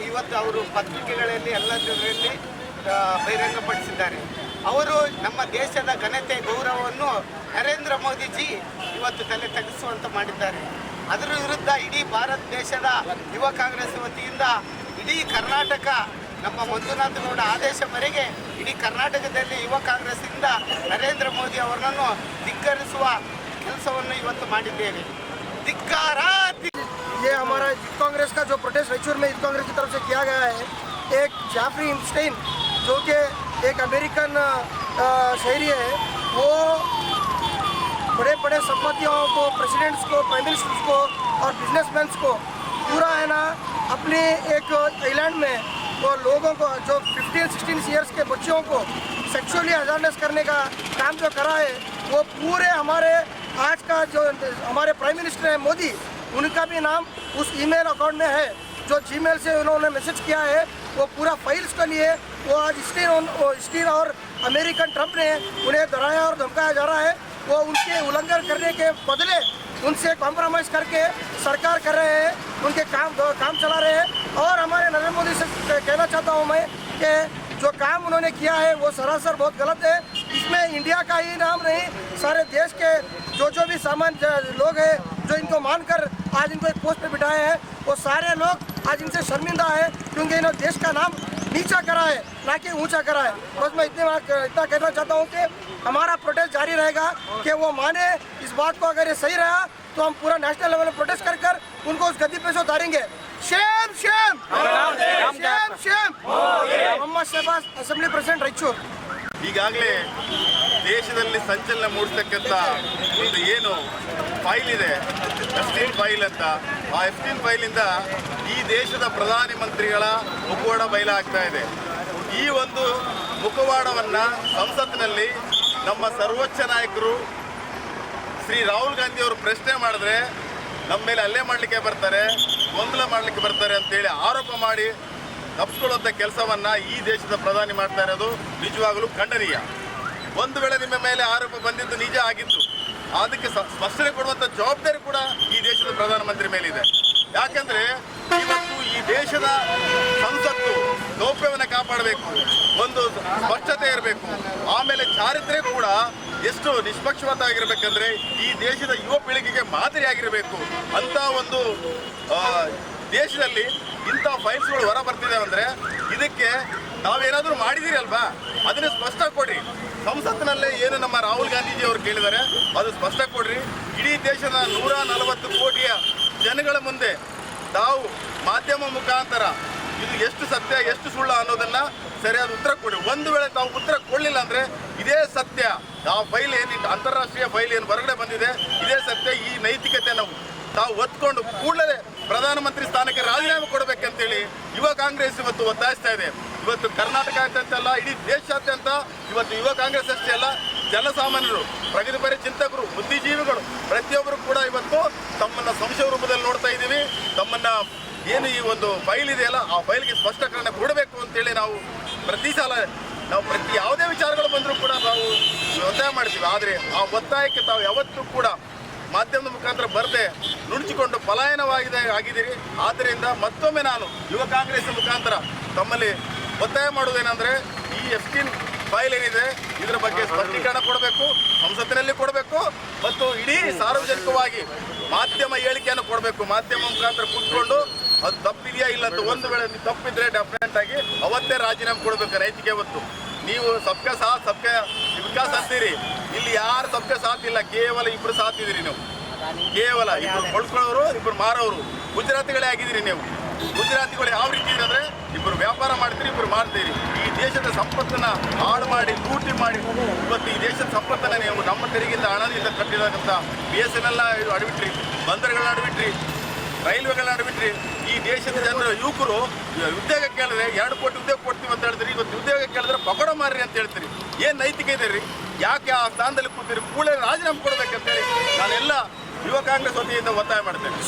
ಇವತ್ತು ಅವರು ಪತ್ರಿಕೆಗಳಲ್ಲಿ ಎಲ್ಲದರಲ್ಲಿ ಬಹಿರಂಗಪಡಿಸಿದ್ದಾರೆ. ಅವರು ನಮ್ಮ ದೇಶದ ಘನತೆ, ಗೌರವವನ್ನು ನರೇಂದ್ರ ಮೋದಿಜಿ ಇವತ್ತು ತಲೆ ತಗ್ಗಿಸುವಂತೆ ಮಾಡಿದ್ದಾರೆ. ಅದರ ವಿರುದ್ಧ ಇಡೀ ಭಾರತ ದೇಶದ ಯುವ ಕಾಂಗ್ರೆಸ್ ವತಿಯಿಂದ ಇಡೀ ಕರ್ನಾಟಕ ನಮ್ಮ ಮಂಜುನಾಥ್ ಗೌಡ ಆದೇಶ ಮೇರೆಗೆ ಇಡೀ ಕರ್ನಾಟಕದಲ್ಲಿ ಯುವ ಕಾಂಗ್ರೆಸ್ಸಿಂದ ನರೇಂದ್ರ ಮೋದಿ ಅವರನ್ನು ಧಿಕ್ಕರಿಸುವ ಕೆಲಸವನ್ನು ಇವತ್ತು ಮಾಡಿದ್ದೇವೆ. ಧಿಕ್ಕಾರ. ये हमारा कांग्रेस का जो प्रोटेस्ट रायचूर में कांग्रेस की तरफ से किया गया है, एक जेफरी इप्स्टीन जो कि एक अमेरिकन शहरी है, वो बड़े बड़े संपत्तियों को, प्रेसिडेंट्स को, प्राइम मिनिस्टर्स को और बिजनेसमैन को पूरा है ना अपने एक आइलैंड में वो लोगों को जो 15-16 ईयर्स के बच्चों को सेक्सुअली अवेयरनेस करने का काम जो करा है, वो पूरे हमारे आज का जो हमारे प्राइम मिनिस्टर है मोदी, उनका भी नाम उस ईमेल अकाउंट में है. जो जीमेल से उन्होंने मैसेज किया है वो पूरा फाइल्स के लिए वो आज स्टीन और अमेरिकन ट्रंप ने उन्हें डराया और धमकाया जा रहा है. वो उनके उल्लंघन करने के बदले उनसे कॉम्प्रोमाइज़ करके सरकार कर रहे हैं, उनके काम चला रहे हैं. और हमारे नरेंद्र मोदी से कहना चाहता हूँ मैं कि जो काम उन्होंने किया है वो सरासर बहुत गलत है. इसमें इंडिया का ही नाम नहीं, सारे देश के जो भी सामान्य लोग हैं जो इनको मानकर आज इनको एक पोस्ट पे बिठाए हैं, वो सारे लोग आज इनसे शर्मिंदा है क्योंकि इन्होंने देश का नाम नीचा करा है, ना कि ऊंचा करा है. बस मैं इतना कहना चाहता हूँ कि हमारा प्रोटेस्ट जारी रहेगा कि वो माने इस बात को. अगर ये सही रहा तो हम पूरा नेशनल लेवल में प्रोटेस्ट कर उनको उस गद्दी पे से उतारेंगे. Shame shame shame shame. Mohammad Shahbaz, assembly president Raichur. ಈಗಾಗಲೇ ದೇಶದಲ್ಲಿ ಸಂಚಲನ ಮೂಡಿಸ್ತಕ್ಕಂಥ ಒಂದು ಏನು ಫೈಲ್ ಇದೆ, ಎಫ್ಸ್ಟೈನ್ ಫೈಲ್ ಅಂತ, ಆ ಎಫ್ಸ್ಟೈನ್ ಫೈಲಿಂದ ಈ ದೇಶದ ಪ್ರಧಾನಿ ಮಂತ್ರಿಗಳ ಮುಖವಾಡ ಬಯಲಾಗ್ತಾ ಇದೆ. ಈ ಒಂದು ಮುಖವಾಡವನ್ನು ಸಂಸತ್ತಿನಲ್ಲಿ ನಮ್ಮ ಸರ್ವೋಚ್ಚ ನಾಯಕರು ಶ್ರೀ ರಾಹುಲ್ ಗಾಂಧಿ ಅವರು ಪ್ರಶ್ನೆ ಮಾಡಿದ್ರೆ ನಮ್ಮ ಮೇಲೆ ಹಲ್ಲೆ ಮಾಡಲಿಕ್ಕೆ ಬರ್ತಾರೆ, ಗೊಂದಲ ಮಾಡಲಿಕ್ಕೆ ಬರ್ತಾರೆ ಅಂತೇಳಿ ಆರೋಪ ಮಾಡಿ ತಪ್ಪಿಸ್ಕೊಳ್ಳುವಂಥ ಕೆಲಸವನ್ನು ಈ ದೇಶದ ಪ್ರಧಾನಿ ಮಾಡ್ತಾ ಇರೋದು ನಿಜವಾಗಲೂ ಖಂಡನೀಯ. ಒಂದು ವೇಳೆ ನಿಮ್ಮ ಮೇಲೆ ಆರೋಪ ಬಂದಿದ್ದು ನಿಜ ಆಗಿತ್ತು, ಅದಕ್ಕೆ ಸ್ಪಷ್ಟನೆ ಕೊಡುವಂಥ ಜವಾಬ್ದಾರಿ ಕೂಡ ಈ ದೇಶದ ಪ್ರಧಾನಮಂತ್ರಿ ಮೇಲಿದೆ. ಯಾಕಂದರೆ ಇವತ್ತು ಈ ದೇಶದ ಸಂಸತ್ತು ಗೌಪ್ಯವನ್ನು ಕಾಪಾಡಬೇಕು, ಒಂದು ಸ್ಪಷ್ಟತೆ ಇರಬೇಕು, ಆಮೇಲೆ ಚಾರಿತ್ರ್ಯ ಕೂಡ ಎಷ್ಟು ನಿಷ್ಪಕ್ಷಪಾತ ಆಗಿರಬೇಕಂದ್ರೆ ಈ ದೇಶದ ಯುವ ಪೀಳಿಗೆಗೆ ಮಾದರಿಯಾಗಿರಬೇಕು ಅಂತ ಒಂದು ದೇಶದಲ್ಲಿ ಇಂಥ ಫೈಲ್ಸ್ಗಳು ಹೊರ ಬರ್ತಿದೆ ಅಂದರೆ ಇದಕ್ಕೆ ನಾವೇನಾದರೂ ಮಾಡಿದ್ದೀರಿ ಅಲ್ವಾ, ಅದನ್ನು ಸ್ಪಷ್ಟ ಕೊಡ್ರಿ. ಸಂಸತ್ತಿನಲ್ಲೇ ಏನು ನಮ್ಮ ರಾಹುಲ್ ಗಾಂಧೀಜಿ ಅವರು ಕೇಳಿದ್ದಾರೆ ಅದು ಸ್ಪಷ್ಟ ಕೊಡ್ರಿ. ಇಡೀ ದೇಶದ 140 ಕೋಟಿಯ ಜನಗಳ ಮುಂದೆ ತಾವು ಮಾಧ್ಯಮ ಮುಖಾಂತರ ಇದು ಎಷ್ಟು ಸತ್ಯ ಎಷ್ಟು ಸುಳ್ಳು ಅನ್ನೋದನ್ನು ಸರಿಯಾದ ಉತ್ತರ ಕೊಡಿ. ಒಂದು ವೇಳೆ ತಾವು ಉತ್ತರ ಕೊಡಲಿಲ್ಲ ಅಂದರೆ ಇದೇ ಸತ್ಯ, ಆ ಫೈಲ್ ಏನು ಅಂತಾರಾಷ್ಟ್ರೀಯ ಫೈಲ್ ಏನು ಹೊರಗಡೆ ಬಂದಿದೆ ಇದೇ ಸತ್ಯ, ಈ ನೈತಿಕತೆಯನ್ನು ತಾವು ಒತ್ಕೊಂಡು ಕೂಡಲೇ ಪ್ರಧಾನಮಂತ್ರಿ ಸ್ಥಾನಕ್ಕೆ ರಾಜೀನಾಮೆ ಕೊಡಬೇಕಂತೇಳಿ ಯುವ ಕಾಂಗ್ರೆಸ್ ಇವತ್ತು ಒತ್ತಾಯಿಸ್ತಾ ಇದೆ. ಇವತ್ತು ಕರ್ನಾಟಕ ಅಂತಲ್ಲ, ಇಡೀ ದೇಶಾದ್ಯಂತ ಇವತ್ತು ಯುವ ಕಾಂಗ್ರೆಸ್ ಅಷ್ಟೇ ಅಲ್ಲ, ಜನಸಾಮಾನ್ಯರು, ಪ್ರಗತಿಪರ ಚಿಂತಕರು, ಬುದ್ಧಿಜೀವಿಗಳು ಪ್ರತಿಯೊಬ್ಬರು ಕೂಡ ಇವತ್ತು ತಮ್ಮನ್ನು ಸಂಶಯ ರೂಪದಲ್ಲಿ ನೋಡ್ತಾ ಇದ್ದೀವಿ. ತಮ್ಮನ್ನು ಏನು ಈ ಒಂದು ಫೈಲ್ ಇದೆಯಲ್ಲ ಆ ಫೈಲ್ಗೆ ಸ್ಪಷ್ಟೀಕರಣ ಕೊಡಬೇಕು ಅಂತೇಳಿ ನಾವು ಪ್ರತಿ ಸಲ ಪ್ರತಿ ಯಾವುದೇ ವಿಚಾರಗಳು ಬಂದರೂ ಕೂಡ ನಾವು ಒತ್ತಾಯ ಮಾಡ್ತೀವಿ. ಆದರೆ ಆ ಒತ್ತಾಯಕ್ಕೆ ತಾವು ಯಾವತ್ತೂ ಕೂಡ ಮಾಧ್ಯಮದ ಮುಖಾಂತರ ಬರದೆ ನುಣುಚಿಕೊಂಡು ಆಗಿದ್ದೀರಿ. ಆದ್ದರಿಂದ ಮತ್ತೊಮ್ಮೆ ನಾನು ಯುವ ಕಾಂಗ್ರೆಸ್ ಮುಖಾಂತರ ತಮ್ಮಲ್ಲಿ ಒತ್ತಾಯ ಮಾಡುವುದೇನೆಂದರೆ ಈ ಎಫ್ಸ್ಟೈನ್ ಫೈಲ್ ಏನಿದೆ ಇದರ ಬಗ್ಗೆ ಸ್ಪಷ್ಟೀಕರಣ ಕೊಡಬೇಕು, ಸಂಸತ್ತಿನಲ್ಲಿ ಕೊಡಬೇಕು ಮತ್ತು ಇಡೀ ಸಾರ್ವಜನಿಕವಾಗಿ ಮಾಧ್ಯಮ ಹೇಳಿಕೆಯನ್ನು ಕೊಡಬೇಕು. ಮಾಧ್ಯಮ ಮುಖಾಂತರ ಕೂತ್ಕೊಂಡು ಅದು ತಪ್ಪಿದೆಯಾ ಇಲ್ಲ ಅಂತ ಒಂದು ವೇಳೆ ತಪ್ಪಿದ್ರೆ ಡೆಫಿನೆಟ್ ಆಗಿ ಅವತ್ತೇ ರಾಜೀನಾಮೆ ಕೊಡಬೇಕು. ನೈತಿಕ ಇವತ್ತು ನೀವು ಸಬ್ಕೆ ಸಾಥ್ ಸಬ್ಕೆ ವಿಕಾಸ್ ಅಂತೀರಿ, ಇಲ್ಲಿ ಯಾರು ಸಬ್ಕೆ ಸಾಥ್ ಇಲ್ಲ, ಕೇವಲ ಇಬ್ಬರು ಸಾಥ್ ಇದ್ದೀರಿ ನೀವು. ಕೇವಲ ಇಬ್ಬರು ಕೊಳ್ಳೋರು ಇಬ್ಬರು ಮಾರೋರು ಗುಜರಾತಿಗಳೇ ಆಗಿದ್ದೀರಿ ನೀವು. ಗುಜರಾತಿಗಳು ಯಾವ ರೀತಿ ಅಂದರೆ ಇಬ್ಬರು ವ್ಯಾಪಾರ ಮಾಡ್ತೀರಿ, ಇಬ್ಬರು ಮಾಡ್ತೀರಿ. ಈ ದೇಶದ ಸಂಪತ್ತನ್ನು ಹಾಳು ಮಾಡಿ ಲೂಟಿ ಮಾಡಿ ಇವತ್ತು ಈ ದೇಶದ ಸಂಪತ್ತನ್ನು ನೀವು ನಮ್ಮ ತೆರಿಗೆಯಿಂದ ಹಣದಿಂದ ಕಟ್ಟಿರತಕ್ಕಂಥ BSNL ಅಡ್ಬಿಟ್ರಿ, ಬಂದರುಗಳನ್ನ ಅಡ್ಬಿಟ್ರಿ, ರೈಲ್ವೆಗಳನ್ನ ಅಡ್ಬಿಟ್ರಿ. ಈ ದೇಶದ ಜನರ ಯುವಕರು ಉದ್ಯೋಗ ಕೇಳಿದ್ರೆ 2 ಕೋಟಿ ಉದ್ಯೋಗ ಕೊಡ್ತೀವಿ ಅಂತ ಹೇಳ್ತೀರಿ, ಇವತ್ತು ಉದ್ಯೋಗ ಕೇಳಿದ್ರೆ ಪಕೋಡ ಮಾರ್ರಿ ಅಂತ ಹೇಳ್ತೀರಿ. ಏನು ನೈತಿಕ ಇದೆ ರೀ? ಯಾಕೆ ಆ ಸ್ಥಾನದಲ್ಲಿ ಕೂತೀರಿ? ಕೂಡಲೇ ರಾಜೀನಾಮೆ ಕೊಡಬೇಕಂತೇಳಿ ನಾನೆಲ್ಲ ಯುವ ಕಾಂಗ್ರೆಸ್ ವತಿಯಿಂದ ಒತ್ತಾಯ ಮಾಡ್ತೇನೆ.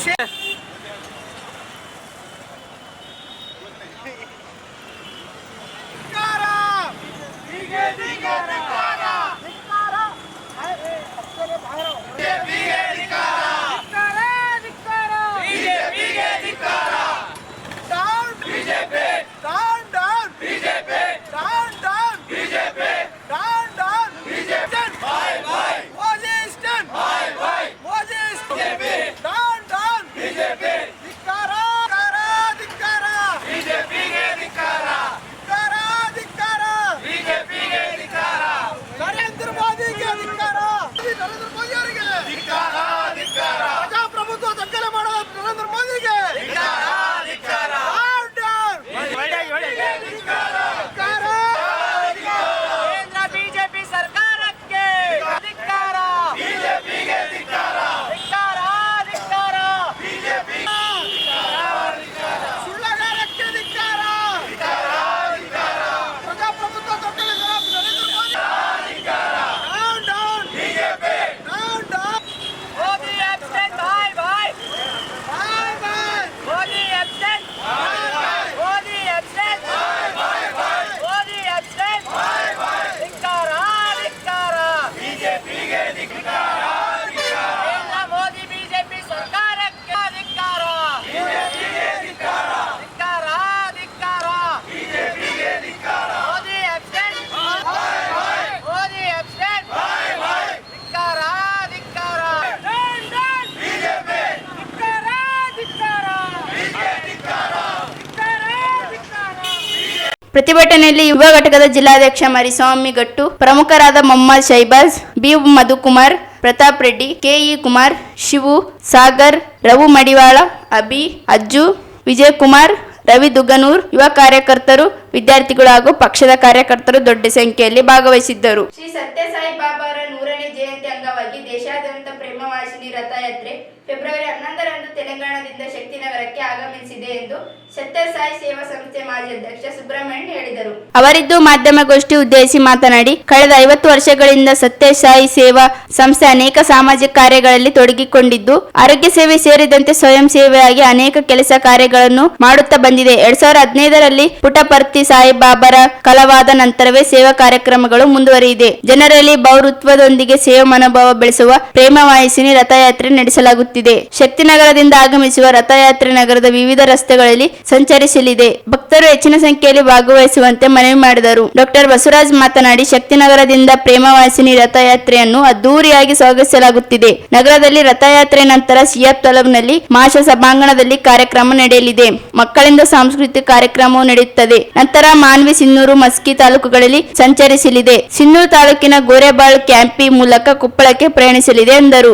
ಪ್ರತಿಭಟನೆಯಲ್ಲಿ ಯುವ ಘಟಕದ ಜಿಲ್ಲಾಧ್ಯಕ್ಷ ಮರಿಸ್ವಾಮಿ ಗಟ್ಟು, ಪ್ರಮುಖರಾದ ಮೊಹಮ್ಮದ್ ಶೈಬಾಜ್, ಬಿ ಮಧುಕುಮಾರ್, ಪ್ರತಾಪ್ ರೆಡ್ಡಿ, ಕೆಇ ಕುಮಾರ್, ಶಿವು, ಸಾಗರ್, ರಘು ಮಡಿವಾಳ, ಅಭಿ, ಅಜ್ಜು, ವಿಜಯಕುಮಾರ್, ರವಿ ದುಗನೂರ್, ಯುವ ಕಾರ್ಯಕರ್ತರು, ವಿದ್ಯಾರ್ಥಿಗಳು ಹಾಗೂ ಪಕ್ಷದ ಕಾರ್ಯಕರ್ತರು ದೊಡ್ಡ ಸಂಖ್ಯೆಯಲ್ಲಿ ಭಾಗವಹಿಸಿದ್ದರು. ಶ್ರೀ ಸತ್ಯಸಾಯಿ ಬಾಬಾ ಅವರ 100ನೇ ಜಯಂತಿ ಅಂಗವಾಗಿ ದೇಶಾದ್ಯಂತ ಪ್ರೇಮವಾಹಿನಿ ರಥಯಾತ್ರೆ ಫೆಬ್ರವರಿ 11ರಂದು ತೆಲಂಗಾಣದಿಂದ ಶಕ್ತಿನಗರಕ್ಕೆ ಆಗಮಿಸಿದೆ ಎಂದು ಸತ್ಯಸಾಯಿ ಸೇವಾ ಸಂಸ್ಥೆ ಮಾಜಿ ಅಧ್ಯಕ್ಷ ಸುಬ್ರಹ್ಮಣ್ಯ ಹೇಳಿದರು. ಅವರಿದ್ದು ಮಾಧ್ಯಮಗೋಷ್ಠಿ ಉದ್ದೇಶಿಸಿ ಮಾತನಾಡಿ, ಕಳೆದ 50 ವರ್ಷಗಳಿಂದ ಸತ್ಯಸಾಯಿ ಸೇವಾ ಸಂಸ್ಥೆ ಅನೇಕ ಸಾಮಾಜಿಕ ಕಾರ್ಯಗಳಲ್ಲಿ ತೊಡಗಿಕೊಂಡಿದ್ದು, ಆರೋಗ್ಯ ಸೇವೆ ಸೇರಿದಂತೆ ಸ್ವಯಂ ಸೇವೆಯಾಗಿ ಅನೇಕ ಕೆಲಸ ಕಾರ್ಯಗಳನ್ನು ಮಾಡುತ್ತಾ ಬಂದಿದೆ. 2015ರಲ್ಲಿ ಪುಟ್ಟಪರ್ತಿ ಸಾಯಿಬಾಬಾರ ಕಲವಾದ ನಂತರವೇ ಸೇವಾ ಕಾರ್ಯಕ್ರಮಗಳು ಮುಂದುವರಿಯಿದೆ. ಜನರಲ್ಲಿ ಭೌರತ್ವದೊಂದಿಗೆ ಸೇವಾ ಮನೋಭಾವ ಬೆಳೆಸುವ ಪ್ರೇಮವಾಹಿನಿ ರಥಯಾತ್ರೆ ನಡೆಸಲಾಗುತ್ತಿದೆ. ಶಕ್ತಿನಗರದಿಂದ ಆಗಮಿಸುವ ರಥಯಾತ್ರೆ ನಗರದ ವಿವಿಧ ರಸ್ತೆಗಳಲ್ಲಿ ಸಂಚರಿಸಲಿದೆ. ಭಕ್ತರು ಹೆಚ್ಚಿನ ಸಂಖ್ಯೆಯಲ್ಲಿ ಭಾಗವಹಿಸುವಂತೆ ಮನವಿ ಮಾಡಿದರು. ಡಾಕ್ಟರ್ ಬಸವರಾಜ್ ಮಾತನಾಡಿ, ಶಕ್ತಿನಗರದಿಂದ ಪ್ರೇಮವಾಹಿನಿ ರಥಯಾತ್ರೆಯನ್ನು ಅದ್ದೂರಿಯಾಗಿ ಸ್ವಾಗತಿಸಲಾಗುತ್ತಿದೆ. ನಗರದಲ್ಲಿ ರಥಯಾತ್ರೆ ನಂತರ ಸಿಎಫ್ ತಾಲೂಕಿನಲ್ಲಿ ಮಾಷ ಸಭಾಂಗಣದಲ್ಲಿ ಕಾರ್ಯಕ್ರಮ ನಡೆಯಲಿದೆ. ಮಕ್ಕಳಿಂದ ಸಾಂಸ್ಕೃತಿಕ ಕಾರ್ಯಕ್ರಮವು ನಡೆಯುತ್ತದೆ. ನಂತರ ಮಾನ್ವಿ, ಸಿನ್ನೂರು, ಮಸ್ಕಿ ತಾಲೂಕುಗಳಲ್ಲಿ ಸಂಚರಿಸಲಿದೆ. ಸಿನ್ನೂರು ತಾಲೂಕಿನ ಗೋರೆಬಾಳು ಕ್ಯಾಂಪಿ ಮೂಲಕ ಕೊಪ್ಪಳಕ್ಕೆ ಪ್ರಯಾಣಿಸಲಿದೆ ಎಂದರು.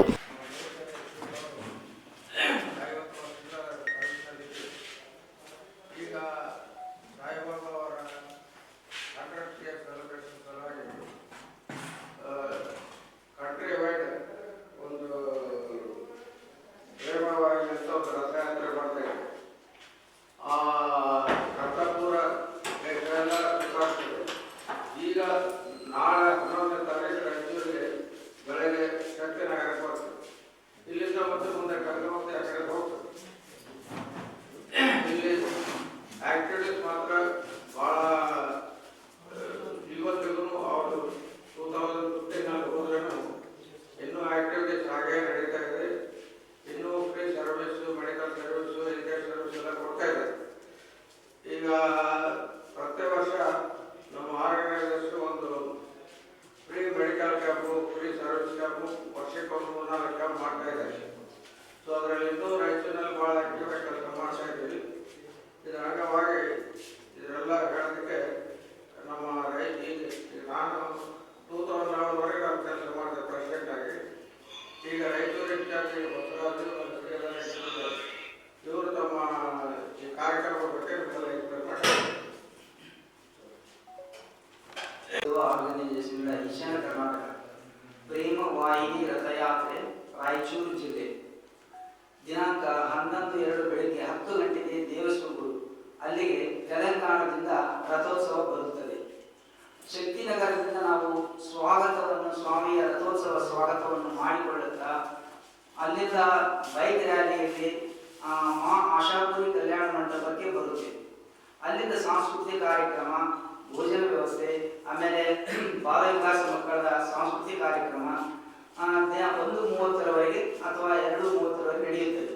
ಈಗ ಸಾಯಿಬಾಬಾ ಅವರ 100th year celebration ಸಲುವಾಗಿ ಕಂಟ್ರಿ ವೈಡ್ ಒಂದು ಪ್ರೇಮವಾಗಿ ಅಂತ ಒಂದು ರಥಯಾತ್ರೆ ಮಾಡ್ತಾ ಇದೆ. ಆ ರಥಪೂರ ಎಲ್ಲ ಸುತ್ತಾಡ್ತದೆ. ಈಗ ನಾಳೆ 11ನೇ ತಾರೀಕು ರಾಯಚೂರಿಗೆ ಬೆಳಗ್ಗೆ ಶಕ್ತಿನಗರಕ್ಕೆ ಬರ್ತದೆ. ಇಲ್ಲಿಂದ ಮತ್ತೆ ಮುಂದೆ ಗಂಗಾವತಿ ಆ ಕಡೆ ಹೋಗ್ತದೆ. ಇಲ್ಲಿ ಆಕ್ಟಿವಿಟೀಸ್ ಮಾತ್ರ ಬಹಳ ಇವತ್ತಿಗೂ ಅವರು 2015 ಹೋದ್ರೂ ಇನ್ನೂ ಆಕ್ಟಿವಿಟೀಸ್ ಹಾಗೆ ನಡೀತಾ ಇದೆ. ಇನ್ನೂ free service, medical service, education service ಎಲ್ಲ ಕೊಡ್ತಾ ಇದ್ದಾರೆ. ಈಗ ಪ್ರತಿ ವರ್ಷ ನಮ್ಮ ಆರ್ಗನೈಸೇಷನ್ ಒಂದು free medical camp, free service camp ವರ್ಷಕ್ಕೊಂದು 3-4 ಕ್ಯಾಂಪ್ ಮಾಡ್ತಾ ಇದ್ದಾರೆ. ಸೊ ಅದರಲ್ಲಿ ಇನ್ನೂ ರಾಯಚೂರಿನಲ್ಲಿ ಭಾಳ ಆಕ್ಟಿವ್ ಆಗಿ ಕೆಲಸ ಮಾಡ್ತಾ ಇದ್ದೀವಿ. ಇದರ ಅಂಗವಾಗಿ ಇದರೆಲ್ಲ ಹೇಳೋದಕ್ಕೆ ನಮ್ಮ ನಾನು 2011ವರೆಗೆ ನಾನು ಕೆಲಸ ಮಾಡಿದೆ ಪ್ರೆಸಿಡೆಂಟ್ ಆಗಿ. ಈಗ ರಾಯಚೂರು ಇನ್ಚಾರ್ಜ್ ಬಸವರಾಜು ಇವರು ತಮ್ಮ ಈ ಕಾರ್ಯಕ್ರಮದ ಬಗ್ಗೆ ನಿಮ್ಮೆಲ್ಲ ಎಕ್ಸ್ಪ್ಲೇನ್ ಮಾಡ್ತಾರೆ. ಆರ್ಗನೈಸೇಷನ್ ಈಶಾನ್ಯ ಕರ್ನಾಟಕ ಪ್ರೇಮ ವಾಹಿನಿ ರಥಯಾತ್ರೆ ರಾಯಚೂರು ಜಿಲ್ಲೆ ದಿನಾಂಕ 11/2 ಬೆಳಗ್ಗೆ 10 ಗಂಟೆಗೆ ದೇವಸ್ಥಾನಗಳು ಅಲ್ಲಿಗೆ ತೆಲಂಗಾಣದಿಂದ ರಥೋತ್ಸವ ಬರುತ್ತದೆ. ಶಕ್ತಿನಗರದಿಂದ ನಾವು ಸ್ವಾಮಿಯ ರಥೋತ್ಸವ ಸ್ವಾಗತವನ್ನು ಮಾಡಿಕೊಳ್ಳುತ್ತಾ ಅಲ್ಲಿಂದ ಬೈಕ್ ರ್ಯಾಲಿಯಲ್ಲಿ ಮಾ ಆಶಾಪುರಿ ಕಲ್ಯಾಣ ಮಂಟಪಕ್ಕೆ ಬರುತ್ತೇವೆ. ಅಲ್ಲಿಂದ ಸಾಂಸ್ಕೃತಿಕ ಕಾರ್ಯಕ್ರಮ, ಭೋಜನ ವ್ಯವಸ್ಥೆ, ಆಮೇಲೆ ಬಾಲ ವಿಕಾಸ ಮಕ್ಕಳ ಸಾಂಸ್ಕೃತಿಕ ಕಾರ್ಯಕ್ರಮ 1:30ರವರೆಗೆ ಅಥವಾ 2:30ರವರೆಗೆ ನಡೆಯುತ್ತದೆ.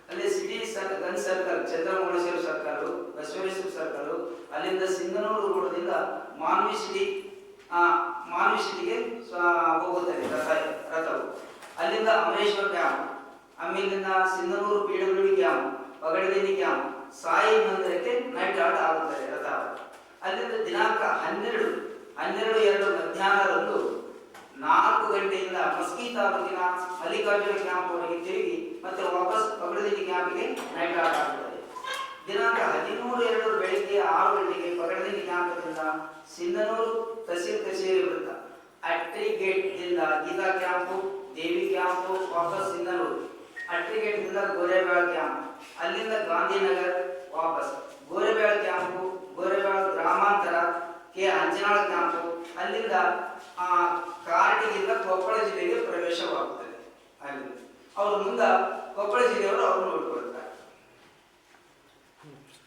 ಅಲ್ಲಿ city gun circle, Chandramouleshwara circle, Basaveshwara circle, ಅಲ್ಲಿಂದ ಸಿಂಧನೂರು ರೋಡದಿಂದ ಮಾನ್ವಿ ಸಿಟಿಗೆ ಹೋಗುತ್ತದೆ ರಥವು. ಅಲ್ಲಿಂದ ಅಮರೇಶ್ವರ ಕ್ಯಾಂಪ್, ಆಮೇಲಿಂದ Sindhanur PWD camp, Pagadadini camp, Sai ಮಂದಿರಕ್ಕೆ ನೈಟ್ ಆಟ ಆಗುತ್ತದೆ ರಥ. ಅಲ್ಲಿಂದ ದಿನಾಂಕ 12/2 ಮಧ್ಯಾಹ್ನದಂದು 4 ಗಂಟೆಯಿಂದ ಮಸ್ಕಿ ತಾಲೂಕಿನ ಮಲ್ಲಿಕಾರ್ಜುನ ಕ್ಯಾಂಪ್ ವರೆಗೆ ತಿರುಗಿ ಮತ್ತೆ ವಾಪಸ್ ಪಗಡದಿನಿ ಕ್ಯಾಂಪಿಗೆ ನೈಟ್ ಆಟ ಆಗುತ್ತದೆ. ದಿನಾಂಕ 13/2 ಬೆಳಿಗ್ಗೆ 6 ಗಂಟೆಗೆ ಪಗಡದಿನಿ ಕ್ಯಾಂಪದಿಂದ ಸಿಂಧನೂರು ತಹಸೀಲ್ ಕಚೇರಿ ವೃತ್ತ, ಅಟ್ರಿ ಗೇಟ್ ದಿಂದ ಗೀತಾ ಕ್ಯಾಂಪು, ದೇವಿ ಕ್ಯಾಂಪು, ವಾಪಸ್ ಸಿಂಧನೂರು, ಅಟ್ರಿ ಗೇಟ್ ದಿಂದ ಗೋರೆಬಾಳ್ ಕ್ಯಾಂಪ್, ಅಲ್ಲಿಂದ ಗಾಂಧಿನಗರ್ ವಾಪಸ್ ಗೋರೆಬಾಳ್ ಕ್ಯಾಂಪು, ಗೋರೆಬಾಳ್ ಗ್ರಾಮಾಂತರ ಕೆ ಅಂಜನಾಳ ಕ್ಯಾಂಪು, ಅಲ್ಲಿಂದ ಕಾರ್ಟಿಗಿಂದ ಕೊಪ್ಪಳ ಜಿಲ್ಲೆಗೆ ಪ್ರವೇಶವಾಗುತ್ತದೆ. ಅಲ್ಲಿ ಅವರು ಮುಂದೆ ಕೊಪ್ಪಳ ಜಿಲ್ಲೆಯವರು ಅವರು ನೋಡಿಕೊಳ್ಳುತ್ತಾರೆ.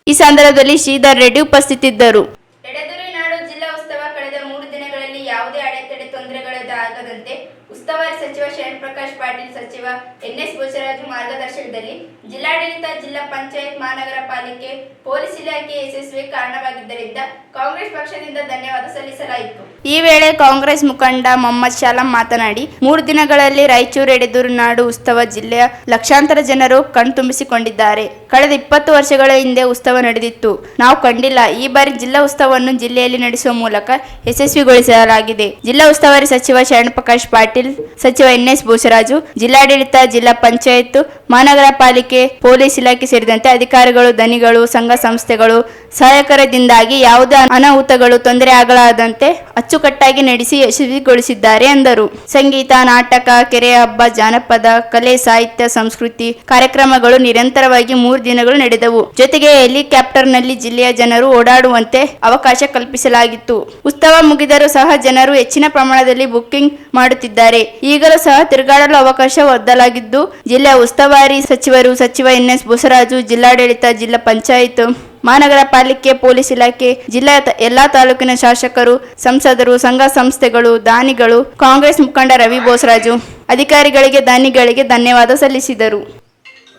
ಈ ಸಂದರ್ಭದಲ್ಲಿ ಶ್ರೀಧರ್ ರೆಡ್ಡಿ ಉಪಸ್ಥಿತರಿದ್ದರು. ಎಡೆದುರಿ ನಾಡು ಜಿಲ್ಲಾ ಉತ್ಸವ ಕಳೆದ 3 ದಿನಗಳಲ್ಲಿ ಯಾವುದೇ ಅಡೆತಡೆ ತೊಂದರೆಗಳಾಗದಂತೆ ಉಸ್ತುವಾರಿ ಸಚಿವ ಶರಣಪ್ರಕಾಶ್ ಪಾಟೀಲ್, ಸಚಿವ NS ಬೋಸರಾಜು ಮಾರ್ಗದರ್ಶನದಲ್ಲಿ ಜಿಲ್ಲಾಡಳಿತ, ಜಿಲ್ಲಾ ಪಂಚಾಯತ್, ಮಹಾನಗರ ಪಾಲಿಕೆ, ಪೊಲೀಸ್ ಇಲಾಖೆ ಯಶಸ್ವಿಗೆ ಕಾರಣವಾಗಿದ್ದರಿಂದ ಕಾಂಗ್ರೆಸ್ ಪಕ್ಷದಿಂದ ಧನ್ಯವಾದ ಸಲ್ಲಿಸಲಾಯಿತು. ಈ ವೇಳೆ ಕಾಂಗ್ರೆಸ್ ಮುಖಂಡ ಮೊಹಮ್ಮದ್ ಶಾಲಂ ಮಾತನಾಡಿ, 3 ದಿನಗಳಲ್ಲಿ ರಾಯಚೂರು ಎಡೆದೂರು ನಾಡು ಉತ್ಸವ ಜಿಲ್ಲೆಯ ಲಕ್ಷಾಂತರ ಜನರು ಕಣ್ತುಂಬಿಸಿಕೊಂಡಿದ್ದಾರೆ. ಕಳೆದ 20 ವರ್ಷಗಳ ಹಿಂದೆ ಉತ್ಸವ ನಡೆದಿತ್ತು, ನಾವು ಕಂಡಿಲ್ಲ. ಈ ಬಾರಿ ಜಿಲ್ಲಾ ಉತ್ಸವವನ್ನು ಜಿಲ್ಲೆಯಲ್ಲಿ ನಡೆಸುವ ಮೂಲಕ ಯಶಸ್ವಿಗೊಳಿಸಲಾಗಿದೆ. ಜಿಲ್ಲಾ ಉಸ್ತುವಾರಿ ಸಚಿವ ಶರಣಪ್ರಕಾಶ್ ಪಾಟೀಲ್, ಸಚಿವ NS ಬೋಸರಾಜು, ಜಿಲ್ಲಾ ಜಿಲ್ಲಾಡಳಿತ, ಜಿಲ್ಲಾ ಪಂಚಾಯತ್, ಮಹಾನಗರ ಪಾಲಿಕೆ, ಪೊಲೀಸ್ ಇಲಾಖೆ ಸೇರಿದಂತೆ ಅಧಿಕಾರಿಗಳು, ದನಿಗಳು, ಸಂಘ ಸಂಸ್ಥೆಗಳು ಸಹಕಾರದಿಂದಾಗಿ ಯಾವುದೇ ಅನಾಹುತಗಳು ತೊಂದರೆ ಆಗಲಾರದಂತೆ ಅಚ್ಚುಕಟ್ಟಾಗಿ ನಡೆಸಿ ಯಶಸ್ವಿಗೊಳಿಸಿದ್ದಾರೆ ಎಂದರು. ಸಂಗೀತ, ನಾಟಕ, ಕೆರೆ ಹಬ್ಬ, ಜಾನಪದ ಕಲೆ, ಸಾಹಿತ್ಯ, ಸಂಸ್ಕೃತಿ ಕಾರ್ಯಕ್ರಮಗಳು ನಿರಂತರವಾಗಿ 3 ದಿನಗಳು ನಡೆದವು. ಜೊತೆಗೆ ಹೆಲಿಕಾಪ್ಟರ್ನಲ್ಲಿ ಜಿಲ್ಲೆಯ ಜನರು ಓಡಾಡುವಂತೆ ಅವಕಾಶ ಕಲ್ಪಿಸಲಾಗಿತ್ತು. ಉತ್ಸವ ಮುಗಿದರೂ ಸಹ ಜನರು ಹೆಚ್ಚಿನ ಪ್ರಮಾಣದಲ್ಲಿ ಬುಕ್ಕಿಂಗ್ ಮಾಡುತ್ತಿದ್ದಾರೆ. ಈಗಲೂ ಸಹ ತಿರುಗಾಡಲು ಅವಕಾಶ ಒದಗಿಸಲಾಗಿದ್ದು, ಜಿಲ್ಲೆಯ ಉಸ್ತುವಾರಿ ಸಚಿವರು ಸಚಿವ ಎನ್.ಎಸ್. ಬೋಸರಾಜು, ಜಿಲ್ಲಾಡಳಿತ, ಜಿಲ್ಲಾ ಪಂಚಾಯತ್, ಮಹಾನಗರ ಪಾಲಿಕೆ, ಪೊಲೀಸ್ ಇಲಾಖೆ, ಜಿಲ್ಲೆಯ ಎಲ್ಲಾ ತಾಲೂಕಿನ ಶಾಸಕರು, ಸಂಸದರು, ಸಂಘ ಸಂಸ್ಥೆಗಳು, ದಾನಿಗಳು, ಕಾಂಗ್ರೆಸ್ ಮುಖಂಡ ರವಿ ಬೋಸರಾಜು ಅಧಿಕಾರಿಗಳಿಗೆ, ದಾನಿಗಳಿಗೆ ಧನ್ಯವಾದ ಸಲ್ಲಿಸಿದರು.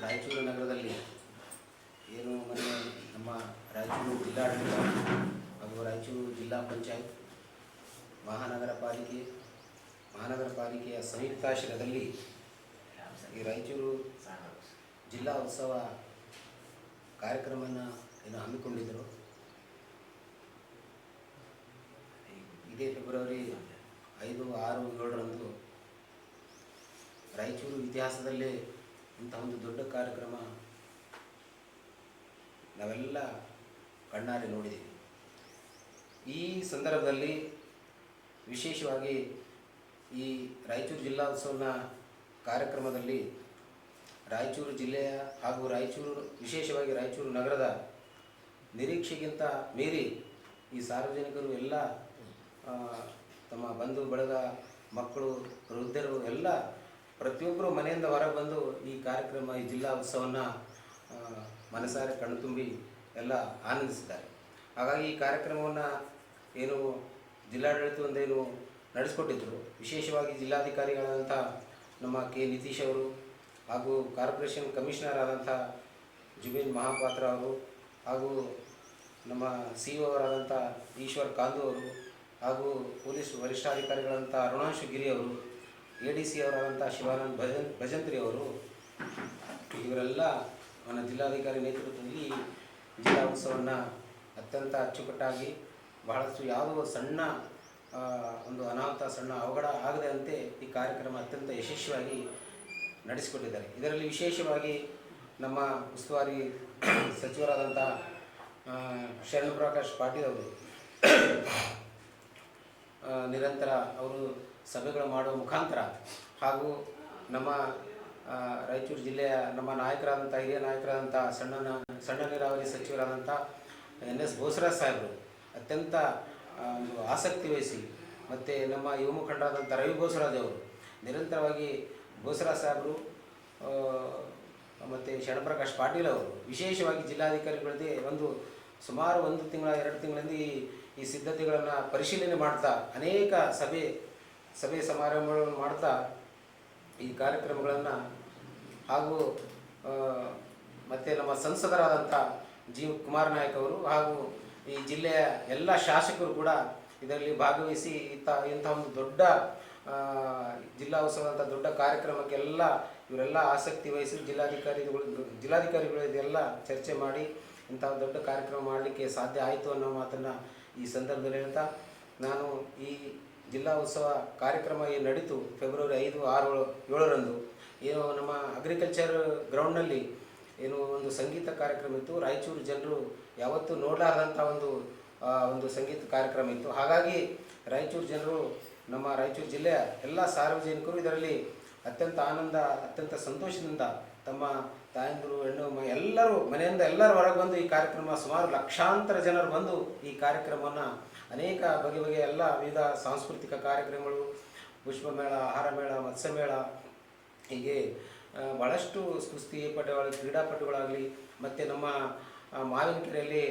ರಾಯಚೂರು ನಗರದಲ್ಲಿ ಏನು ಮೊನ್ನೆ ನಮ್ಮ ರಾಯಚೂರು ಜಿಲ್ಲಾಡಳಿತ ಹಾಗೂ ರಾಯಚೂರು ಜಿಲ್ಲಾ ಪಂಚಾಯತ್, ಮಹಾನಗರ ಪಾಲಿಕೆಯ ಸಂಯುಕ್ತಾಶ್ರಯದಲ್ಲಿ ಈ ರಾಯಚೂರು ಜಿಲ್ಲಾ ಉತ್ಸವ ಕಾರ್ಯಕ್ರಮವನ್ನು ಏನು ಹಮ್ಮಿಕೊಂಡಿದ್ದರು. ಇದೇ ಫೆಬ್ರವರಿ 5, 6, 7ರಂದು ರಾಯಚೂರು ಇತಿಹಾಸದಲ್ಲೇ ಇಂಥ ಒಂದು ದೊಡ್ಡ ಕಾರ್ಯಕ್ರಮ ನಾವೆಲ್ಲ ಕಣ್ಣಾರೆ ನೋಡಿದ್ದೀವಿ. ಈ ಸಂದರ್ಭದಲ್ಲಿ ವಿಶೇಷವಾಗಿ ಈ ರಾಯಚೂರು ಜಿಲ್ಲಾ ಉತ್ಸವನ ಕಾರ್ಯಕ್ರಮದಲ್ಲಿ ರಾಯಚೂರು ಜಿಲ್ಲೆಯ ಹಾಗೂ ವಿಶೇಷವಾಗಿ ರಾಯಚೂರು ನಗರದ ನಿರೀಕ್ಷೆಗಿಂತ ಮೀರಿ ಈ ಸಾರ್ವಜನಿಕರು ಎಲ್ಲ ತಮ್ಮ ಬಂಧು ಬಳಗ, ಮಕ್ಕಳು, ವೃದ್ಧರು ಎಲ್ಲ ಪ್ರತಿಯೊಬ್ಬರು ಮನೆಯಿಂದ ಹೊರಗೆ ಬಂದು ಈ ಕಾರ್ಯಕ್ರಮ, ಈ ಜಿಲ್ಲಾ ಉತ್ಸವವನ್ನು ಮನಸಾರೆ ಕಣ್ತುಂಬಿ ಎಲ್ಲ ಆನಂದಿಸಿದ್ದಾರೆ. ಹಾಗಾಗಿ ಈ ಕಾರ್ಯಕ್ರಮವನ್ನು ಏನು ಜಿಲ್ಲಾಡಳಿತವೊಂದೇನು ನಡೆಸಿಕೊಟ್ಟಿದ್ದರು, ವಿಶೇಷವಾಗಿ ಜಿಲ್ಲಾಧಿಕಾರಿಗಳಾದಂಥ ನಮ್ಮ ಕೆ. ನಿತೀಶ್ ಅವರು ಹಾಗೂ ಕಾರ್ಪೊರೇಷನ್ ಕಮಿಷನರ್ ಆದಂಥ ಜುಬಿನ್ ಮಹಾಪಾತ್ರ ಅವರು ಹಾಗೂ ನಮ್ಮ CO ಅವರಾದಂಥ ಈಶ್ವರ್ ಕಾಂದು ಅವರು ಹಾಗೂ ಪೊಲೀಸ್ ವರಿಷ್ಠಾಧಿಕಾರಿಗಳಾದಂಥ ಅರುಣಾಂಶು ಗಿರಿ ಅವರು, ADC ಅವರಾದಂಥ ಶಿವಾನಂದ್ ಭಜಂತ್ರಿ ಅವರು, ಇವರೆಲ್ಲ ನನ್ನ ಜಿಲ್ಲಾಧಿಕಾರಿ ನೇತೃತ್ವದಲ್ಲಿ ಜಿಲ್ಲಾ ಉತ್ಸವವನ್ನು ಅತ್ಯಂತ ಅಚ್ಚುಕಟ್ಟಾಗಿ ಬಹಳಷ್ಟು ಯಾವುದೋ ಸಣ್ಣ ಒಂದು ಅನಾಹುತ, ಸಣ್ಣ ಅವಘಡ ಆಗದಂತೆ ಈ ಕಾರ್ಯಕ್ರಮ ಅತ್ಯಂತ ಯಶಸ್ವಿಯಾಗಿ ನಡೆಸಿಕೊಟ್ಟಿದ್ದಾರೆ. ಇದರಲ್ಲಿ ವಿಶೇಷವಾಗಿ ನಮ್ಮ ಉಸ್ತುವಾರಿ ಸಚಿವರಾದಂಥ ಶರಣಪ್ರಕಾಶ್ ಪಾಟೀಲ್ ಅವರು ನಿರಂತರ ಅವರು ಸಭೆಗಳು ಮಾಡುವ ಮುಖಾಂತರ ಹಾಗೂ ನಮ್ಮ ರಾಯಚೂರು ಜಿಲ್ಲೆಯ ನಮ್ಮ ನಾಯಕರಾದಂಥ ಹಿರಿಯ ನಾಯಕರಾದಂಥ ಸಣ್ಣ ನೀರಾವರಿ ಸಚಿವರಾದಂಥ ಎನ್.ಎಸ್. ಬೋಸರಾಜ್ ಸಾಹೇಬರು ಅತ್ಯಂತ ಒಂದು ಆಸಕ್ತಿ ವಹಿಸಿ, ಮತ್ತು ನಮ್ಮ ಯುವ ಮುಖಂಡರಾದಂಥ ರವಿ ಬೋಸರಾಜ್ ಅವರು ನಿರಂತರವಾಗಿ ಬೋಸರಾಜ್ ಸಾಹೇಬರು ಮತ್ತು ಶರಣಪ್ರಕಾಶ್ ಪಾಟೀಲ್ ಅವರು ವಿಶೇಷವಾಗಿ ಜಿಲ್ಲಾಧಿಕಾರಿಗಳದೇ ಸುಮಾರು 1 ತಿಂಗಳ 2 ತಿಂಗಳಿಂದ ಈ ಸಿದ್ಧತೆಗಳನ್ನು ಪರಿಶೀಲನೆ ಮಾಡ್ತಾ ಅನೇಕ ಸಭೆ ಸಮಾರಂಭಗಳನ್ನು ಮಾಡ್ತಾ ಈ ಕಾರ್ಯಕ್ರಮಗಳನ್ನು ಹಾಗೂ ಮತ್ತು ನಮ್ಮ ಸಂಸದರಾದಂಥ ಜಿ. ಕುಮಾರ್ ನಾಯಕ್ ಅವರು ಹಾಗೂ ಈ ಜಿಲ್ಲೆಯ ಎಲ್ಲ ಶಾಸಕರು ಕೂಡ ಇದರಲ್ಲಿ ಭಾಗವಹಿಸಿ ಇಂಥ ಒಂದು ದೊಡ್ಡ ಜಿಲ್ಲಾ ಉತ್ಸವದಂಥ ದೊಡ್ಡ ಕಾರ್ಯಕ್ರಮಕ್ಕೆಲ್ಲ ಇವರೆಲ್ಲ ಆಸಕ್ತಿ ವಹಿಸಿ ಜಿಲ್ಲಾಧಿಕಾರಿಗಳು ಇದೆಲ್ಲ ಚರ್ಚೆ ಮಾಡಿ ಇಂಥ ದೊಡ್ಡ ಕಾರ್ಯಕ್ರಮ ಮಾಡಲಿಕ್ಕೆ ಸಾಧ್ಯ ಆಯಿತು ಅನ್ನೋ ಮಾತನ್ನು ಈ ಸಂದರ್ಭದಲ್ಲಿ ಹೇಳ್ತಾ, ನಾನು ಈ ಜಿಲ್ಲಾ ಉತ್ಸವ ಕಾರ್ಯಕ್ರಮ ಏನು ನಡೀತು ಫೆಬ್ರವರಿ 5, 6, 7ರಂದು ಏನು ನಮ್ಮ ಅಗ್ರಿಕಲ್ಚರ್ ಗ್ರೌಂಡ್ನಲ್ಲಿ ಏನು ಒಂದು ಸಂಗೀತ ಕಾರ್ಯಕ್ರಮ ಇತ್ತು. ರಾಯಚೂರು ಜನರು ಯಾವತ್ತೂ ನೋಡಲಾರದಂಥ ಒಂದು ಸಂಗೀತ ಕಾರ್ಯಕ್ರಮ ಇತ್ತು. ಹಾಗಾಗಿ ರಾಯಚೂರು ಜನರು, ನಮ್ಮ ರಾಯಚೂರು ಜಿಲ್ಲೆಯ ಎಲ್ಲ ಸಾರ್ವಜನಿಕರು ಇದರಲ್ಲಿ ಅತ್ಯಂತ ಆನಂದ, ಅತ್ಯಂತ ಸಂತೋಷದಿಂದ ತಮ್ಮ ತಾಯಂದಿರು, ಹೆಣ್ಣು ಎಲ್ಲರೂ ಮನೆಯಿಂದ ಎಲ್ಲರೂ ಹೊರಗೆ ಬಂದು ಈ ಕಾರ್ಯಕ್ರಮ ಸುಮಾರು ಲಕ್ಷಾಂತರ ಜನರು ಬಂದು ಈ ಕಾರ್ಯಕ್ರಮವನ್ನು ಅನೇಕ ಬಗೆಯ ಎಲ್ಲ ವಿವಿಧ ಸಾಂಸ್ಕೃತಿಕ ಕಾರ್ಯಕ್ರಮಗಳು, ಪುಷ್ಪಮೇಳ, ಆಹಾರ ಮೇಳ, ಮತ್ಸ್ಯಮೇಳ, ಹೀಗೆ ಭಾಳಷ್ಟು ಕುಸ್ತಿ ಪಟುಗಳು, ಕ್ರೀಡಾಪಟುಗಳಾಗಲಿ, ಮತ್ತು ನಮ್ಮ ಮಾವಿನಕೆರೆಯಲ್ಲಿ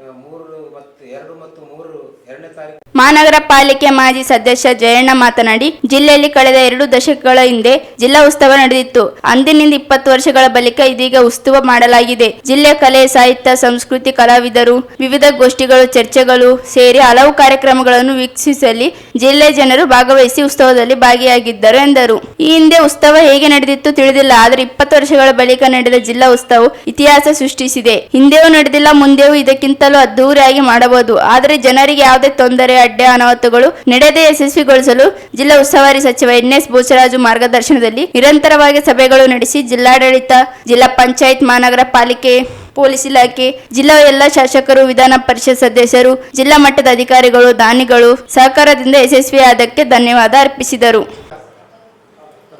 2 ಮತ್ತು 3 2ನೇ ತಾರೀಕು ಮಹಾನಗರ ಪಾಲಿಕೆ ಮಾಜಿ ಸದಸ್ಯ ಜಯಣ್ಣ ಮಾತನಾಡಿ, ಜಿಲ್ಲೆಯಲ್ಲಿ ಕಳೆದ 2 ದಶಕಗಳ ಹಿಂದೆ ಜಿಲ್ಲಾ ಉತ್ಸವ ನಡೆದಿತ್ತು. ಅಂದಿನಿಂದ 20 ವರ್ಷಗಳ ಬಳಿಕ ಇದೀಗ ಉತ್ಸವ ಮಾಡಲಾಗಿದೆ. ಜಿಲ್ಲೆಯ ಕಲೆ, ಸಾಹಿತ್ಯ, ಸಂಸ್ಕೃತಿ, ಕಲಾವಿದರು, ವಿವಿಧ ಗೋಷ್ಠಿಗಳು, ಚರ್ಚೆಗಳು ಸೇರಿ ಹಲವು ಕಾರ್ಯಕ್ರಮಗಳನ್ನು ವೀಕ್ಷಿಸಲಿ ಜಿಲ್ಲೆಯ ಜನರು ಭಾಗವಹಿಸಿ ಉತ್ಸವದಲ್ಲಿ ಭಾಗಿಯಾಗಿದ್ದರು ಎಂದರು. ಈ ಹಿಂದೆ ಉತ್ಸವ ಹೇಗೆ ನಡೆದಿತ್ತು ತಿಳಿದಿಲ್ಲ, ಆದರೆ 20 ವರ್ಷಗಳ ಬಳಿಕ ನಡೆದ ಜಿಲ್ಲಾ ಉತ್ಸವ ಇತಿಹಾಸ ಸೃಷ್ಟಿಸಿದೆ. ಹಿಂದೆಯೂ ನಡೆದಿಲ್ಲ, ಮುಂದೆಯೂ ಇದಕ್ಕಿಂತ ಸುತ್ತಲೂ ಅದ್ದೂರಿಯಾಗಿ ಮಾಡಬಹುದು. ಆದರೆ ಜನರಿಗೆ ಯಾವುದೇ ತೊಂದರೆ, ಅಡ್ಡ ಅನಾಹುತಗಳು ನಡೆಯದೆ ಯಶಸ್ವಿಗೊಳಿಸಲು ಜಿಲ್ಲಾ ಉಸ್ತುವಾರಿ ಸಚಿವ ಎನ್.ಎಸ್. ಬೋಸರಾಜು ಮಾರ್ಗದರ್ಶನದಲ್ಲಿ ನಿರಂತರವಾಗಿ ಸಭೆಗಳು ನಡೆಸಿ ಜಿಲ್ಲಾಡಳಿತ, ಜಿಲ್ಲಾ ಪಂಚಾಯತ್, ಮಹಾನಗರ ಪಾಲಿಕೆ, ಪೊಲೀಸ್ ಇಲಾಖೆ, ಜಿಲ್ಲಾ ಎಲ್ಲ ಶಾಸಕರು, ವಿಧಾನ ಪರಿಷತ್ ಸದಸ್ಯರು, ಜಿಲ್ಲಾ ಮಟ್ಟದ ಅಧಿಕಾರಿಗಳು, ದಾನಿಗಳು ಸಹಕಾರದಿಂದ ಯಶಸ್ವಿಯಾದಕ್ಕೆ ಧನ್ಯವಾದ ಅರ್ಪಿಸಿದರು.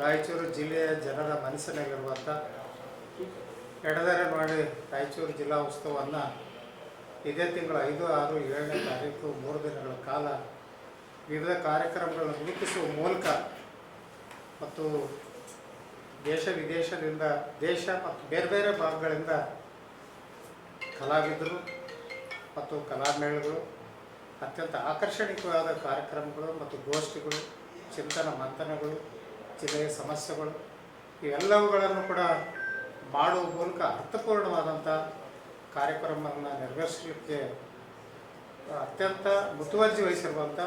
ರಾಯಚೂರು ಜಿಲ್ಲೆಯ ಜನರ ಮನಸ್ಸಿನಲ್ಲಿರುವಂಥ ಎಡದರೆ ಮಾಡಿ ರಾಯಚೂರು ಜಿಲ್ಲಾ ಉತ್ಸವವನ್ನು ಇದೇ ತಿಂಗಳ 5, 6, 7ನೇ ತಾರೀಕು 3 ದಿನಗಳ ಕಾಲ ವಿವಿಧ ಕಾರ್ಯಕ್ರಮಗಳನ್ನು ರೂಪಿಸುವ ಮೂಲಕ ಮತ್ತು ದೇಶ ವಿದೇಶದಿಂದ, ದೇಶ ಮತ್ತು ಬೇರೆ ಬೇರೆ ಭಾಗಗಳಿಂದ ಕಲಾವಿದರು ಮತ್ತು ಕಲಾಮೇಳಗಳು, ಅತ್ಯಂತ ಆಕರ್ಷಣೀಯವಾದ ಕಾರ್ಯಕ್ರಮಗಳು ಮತ್ತು ಗೋಷ್ಠಿಗಳು, ಚಿಂತನ ಮಂಥನಗಳು, ಜಿಲ್ಲೆಯ ಸಮಸ್ಯೆಗಳು ಇವೆಲ್ಲವುಗಳನ್ನು ಕೂಡ ಮಾಡುವ ಮೂಲಕ ಅರ್ಥಪೂರ್ಣವಾದಂಥ ಕಾರ್ಯಕ್ರಮವನ್ನು ನೆರವೇರಿಸಲಿಕ್ಕೆ ಅತ್ಯಂತ ಮುತುವರ್ಜಿ ವಹಿಸಿರುವಂಥ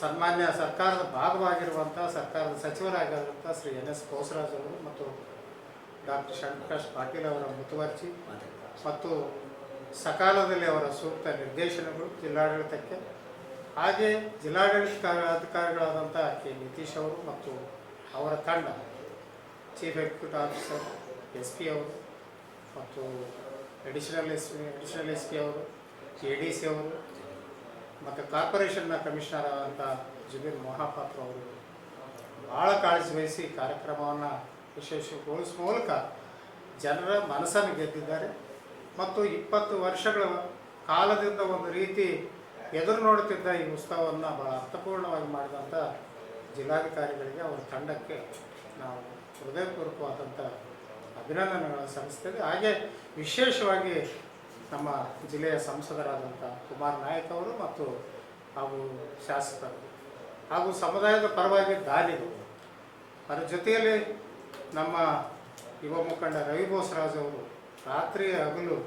ಸನ್ಮಾನ್ಯ ಸರ್ಕಾರದ ಭಾಗವಾಗಿರುವಂಥ ಸರ್ಕಾರದ ಸಚಿವರಾಗಿರುವಂಥ ಶ್ರೀ ಎನ್.ಎಸ್. ಬೋಸರಾಜ್ ಅವರು ಮತ್ತು ಡಾಕ್ಟರ್ ಷಣ್ಪ್ರಕಾಶ್ ಪಾಟೀಲ್ ಅವರ ಮುತುವರ್ಜಿ ಮತ್ತು ಸಕಾಲದಲ್ಲಿ ಅವರ ಸೂಕ್ತ ನಿರ್ದೇಶನಗಳು ಜಿಲ್ಲಾಡಳಿತಕ್ಕೆ, ಹಾಗೆ ಜಿಲ್ಲಾಡಳಿತ ಅಧಿಕಾರಿಗಳಾದಂಥ ಕೆ. ನಿತೀಶ್ ಅವರು ಮತ್ತು ಅವರ ತಂಡ, ಚೀಫ್ ಎಕ್ಸಿಕ್ಯೂಟಿವ್ ಆಫೀಸರ್ SP ಅವರು ಮತ್ತು ಅಡಿಷನಲ್ SP ಅವರು, ADC ಅವರು ಮತ್ತು ಕಾರ್ಪೊರೇಷನ್ನ ಕಮಿಷನರ್ ಆದಂಥ ಜುಬೀರ್ ಮೊಹಾಪಾತ್ರ ಅವರು ಭಾಳ ಕಾಳಜಿ ವಹಿಸಿ ಕಾರ್ಯಕ್ರಮವನ್ನು ಯಶಸ್ವಿಗೊಳಿಸುವ ಮೂಲಕ ಜನರ ಮನಸ್ಸನ್ನು ಗೆದ್ದಿದ್ದಾರೆ ಮತ್ತು 20 ವರ್ಷಗಳ ಕಾಲದಿಂದ ಒಂದು ರೀತಿ ಎದುರು ನೋಡುತ್ತಿದ್ದ ಈ ಉತ್ಸವವನ್ನು ಬಹಳ ಅರ್ಥಪೂರ್ಣವಾಗಿ ಮಾಡಿದಂಥ ಜಿಲ್ಲಾಧಿಕಾರಿಗಳಿಗೆ, ಅವರ ತಂಡಕ್ಕೆ ನಾವು ಹೃದಯಪೂರ್ವಕವಾದಂಥ ಅಭಿನಂದನೆಗಳನ್ನು ಸಲ್ಲಿಸ್ತೇವೆ. ಹಾಗೆ ವಿಶೇಷವಾಗಿ ನಮ್ಮ ಜಿಲ್ಲೆಯ ಸಂಸದರಾದಂಥ ಕುಮಾರ್ ನಾಯಕ್ ಅವರು ಮತ್ತು ಹಾಗೂ ಶಾಸಕರು ಹಾಗೂ ಸಮುದಾಯದ ಪರವಾಗಿ ದಾನಿಗಳು, ಅದರ ಜೊತೆಯಲ್ಲಿ ನಮ್ಮ ಯುವ ಮುಖಂಡ ರವಿ ಬೋಸರಾಜ್ ಅವರು ರಾತ್ರಿ ಹಗಲು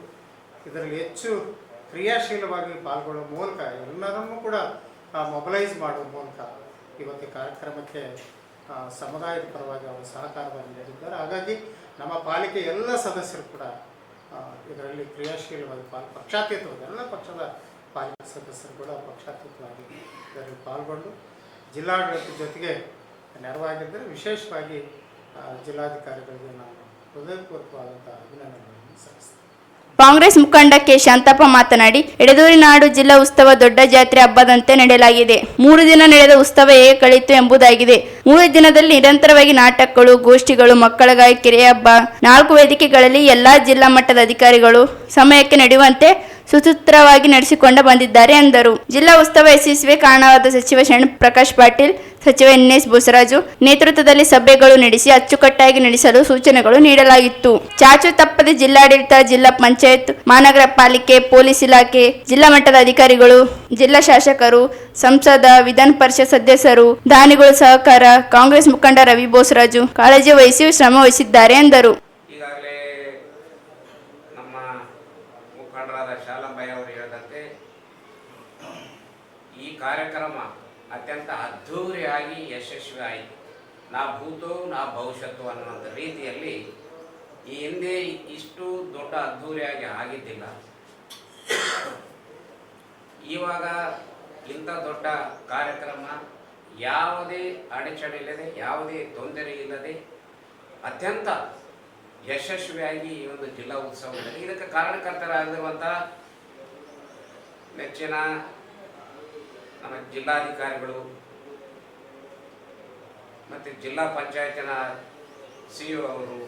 ಇದರಲ್ಲಿ ಹೆಚ್ಚು ಕ್ರಿಯಾಶೀಲವಾಗಿ ಪಾಲ್ಗೊಳ್ಳುವ ಮೂಲಕ ಎಲ್ಲರನ್ನೂ ಕೂಡ ಮೊಬಲೈಸ್ ಮಾಡುವ ಮೂಲಕ ಇವತ್ತು ಕಾರ್ಯಕ್ರಮಕ್ಕೆ ಸಮುದಾಯದ ಪರವಾಗಿ ಅವರು ಸಹಕಾರವನ್ನು ನೀಡಿದ್ದಾರೆ. ಹಾಗಾಗಿ ನಮ್ಮ ಪಾಲಿಕೆ ಎಲ್ಲ ಸದಸ್ಯರು ಕೂಡ ಇದರಲ್ಲಿ ಕ್ರಿಯಾಶೀಲವಾಗಿ ಪಕ್ಷಾತೀತವಾಗಿ ಎಲ್ಲ ಪಕ್ಷದ ಪಾಲಿಕೆ ಸದಸ್ಯರು ಕೂಡ ಪಕ್ಷಾತೀತವಾಗಿ ಇದರಲ್ಲಿ ಪಾಲ್ಗೊಂಡು ಜಿಲ್ಲಾಡಳಿತದ ಜೊತೆಗೆ ನೆರವಾಗಿದ್ದರೆ ವಿಶೇಷವಾಗಿ ಜಿಲ್ಲಾಧಿಕಾರಿಗಳಿಗೆ ನಾವು ಹೃದಯಪೂರ್ವಕವಾದಂಥ ಅಭಿನಂದನೆಗಳನ್ನು ಸಲ್ಲಿಸ್ತೇವೆ. ಕಾಂಗ್ರೆಸ್ ಮುಖಂಡ ಕೆ. ಶಾಂತಪ್ಪ ಮಾತನಾಡಿ, ಎಡೆದೂರಿನಾಡು ಜಿಲ್ಲಾ ಉತ್ಸವ ದೊಡ್ಡ ಜಾತ್ರೆ ಹಬ್ಬದಂತೆ ನಡೆಯಲಾಗಿದೆ. 3 ದಿನ ನಡೆದ ಉತ್ಸವ ಹೇಗೆ ಕಳೆಯಿತು ಎಂಬುದಾಗಿದೆ. 3 ದಿನದಲ್ಲಿ ನಿರಂತರವಾಗಿ ನಾಟಕಗಳು, ಗೋಷ್ಠಿಗಳು, ಮಕ್ಕಳಿಗಾಗಿ ಕೆರೆ ಹಬ್ಬ, 4 ವೇದಿಕೆಗಳಲ್ಲಿ ಎಲ್ಲಾ ಜಿಲ್ಲಾ ಮಟ್ಟದ ಅಧಿಕಾರಿಗಳು ಸಮಯಕ್ಕೆ ನಡೆಯುವಂತೆ ಸುಸೂತ್ರವಾಗಿ ನಡೆಸಿಕೊಂಡು ಬಂದಿದ್ದಾರೆ ಎಂದರು. ಜಿಲ್ಲಾ ಉತ್ಸವ ಯಶಸ್ವಿಗೆ ಕಾರಣವಾದ ಸಚಿವ ಷಣ್ಪ್ರಕಾಶ್ ಪಾಟೀಲ್, ಸಚಿವ ಎನ್.ಎಸ್. ಬೋಸರಾಜು ನೇತೃತ್ವದಲ್ಲಿ ಸಭೆಗಳು ನಡೆಸಿ ಅಚ್ಚುಕಟ್ಟಾಗಿ ನಡೆಸಲು ಸೂಚನೆಗಳು ನೀಡಲಾಗಿತ್ತು. ಚಾಚು ತಪ್ಪದೆ ಜಿಲ್ಲಾಡಳಿತ, ಜಿಲ್ಲಾ ಪಂಚಾಯತ್, ಮಹಾನಗರ ಪಾಲಿಕೆ, ಪೊಲೀಸ್ ಇಲಾಖೆ, ಜಿಲ್ಲಾ ಮಟ್ಟದ ಅಧಿಕಾರಿಗಳು, ಜಿಲ್ಲಾ ಶಾಸಕರು, ಸಂಸದ, ವಿಧಾನ ಪರಿಷತ್ ಸದಸ್ಯರು, ದಾನಿಗಳು ಸಹಕಾರ, ಕಾಂಗ್ರೆಸ್ ಮುಖಂಡ ರವಿ ಬೋಸರಾಜು ಕಾಳಜಿ ವಹಿಸಿ ಶ್ರಮ ವಹಿಸಿದ್ದಾರೆ ಎಂದರು. ಈಗಾಗಲೇ ನಮ್ಮ ಮುಖಂಡರಾದ ಶಾಲಂಬಾಯಿ ಅವರು ಹೇಳಿದಂತೆ ಈ ಕಾರ್ಯಕ್ರಮ ಅತ್ಯಂತ ಅದ್ಧೂರಿಯಾಗಿ ಯಶಸ್ವಿ ಆಯಿತು. ನಾ ಭೂತೋ ನಾ ಭವಿಷ್ಯತ್ತು ಅನ್ನುವಂಥ ರೀತಿಯಲ್ಲಿ ಈ ಹಿಂದೆ ಇಷ್ಟು ದೊಡ್ಡ ಅದ್ಧೂರಿಯಾಗಿ ಆಗಿದ್ದಿಲ್ಲ. ಇವಾಗ ಇಂಥ ದೊಡ್ಡ ಕಾರ್ಯಕ್ರಮ ಯಾವುದೇ ಅಡಚಣೆ ಇಲ್ಲದೆ, ಯಾವುದೇ ತೊಂದರೆ ಇಲ್ಲದೆ ಅತ್ಯಂತ ಯಶಸ್ವಿಯಾಗಿ ಈ ಒಂದು ಜಿಲ್ಲಾ ಉತ್ಸವದಲ್ಲಿ ಇದಕ್ಕೆ ಕಾರಣಕರ್ತರಾಗಿರುವಂಥ ನೆಚ್ಚಿನ ನಮ್ಮ ಜಿಲ್ಲಾಧಿಕಾರಿಗಳು ಮತ್ತು ಜಿಲ್ಲಾ ಪಂಚಾಯತಿನ CO ಅವರು,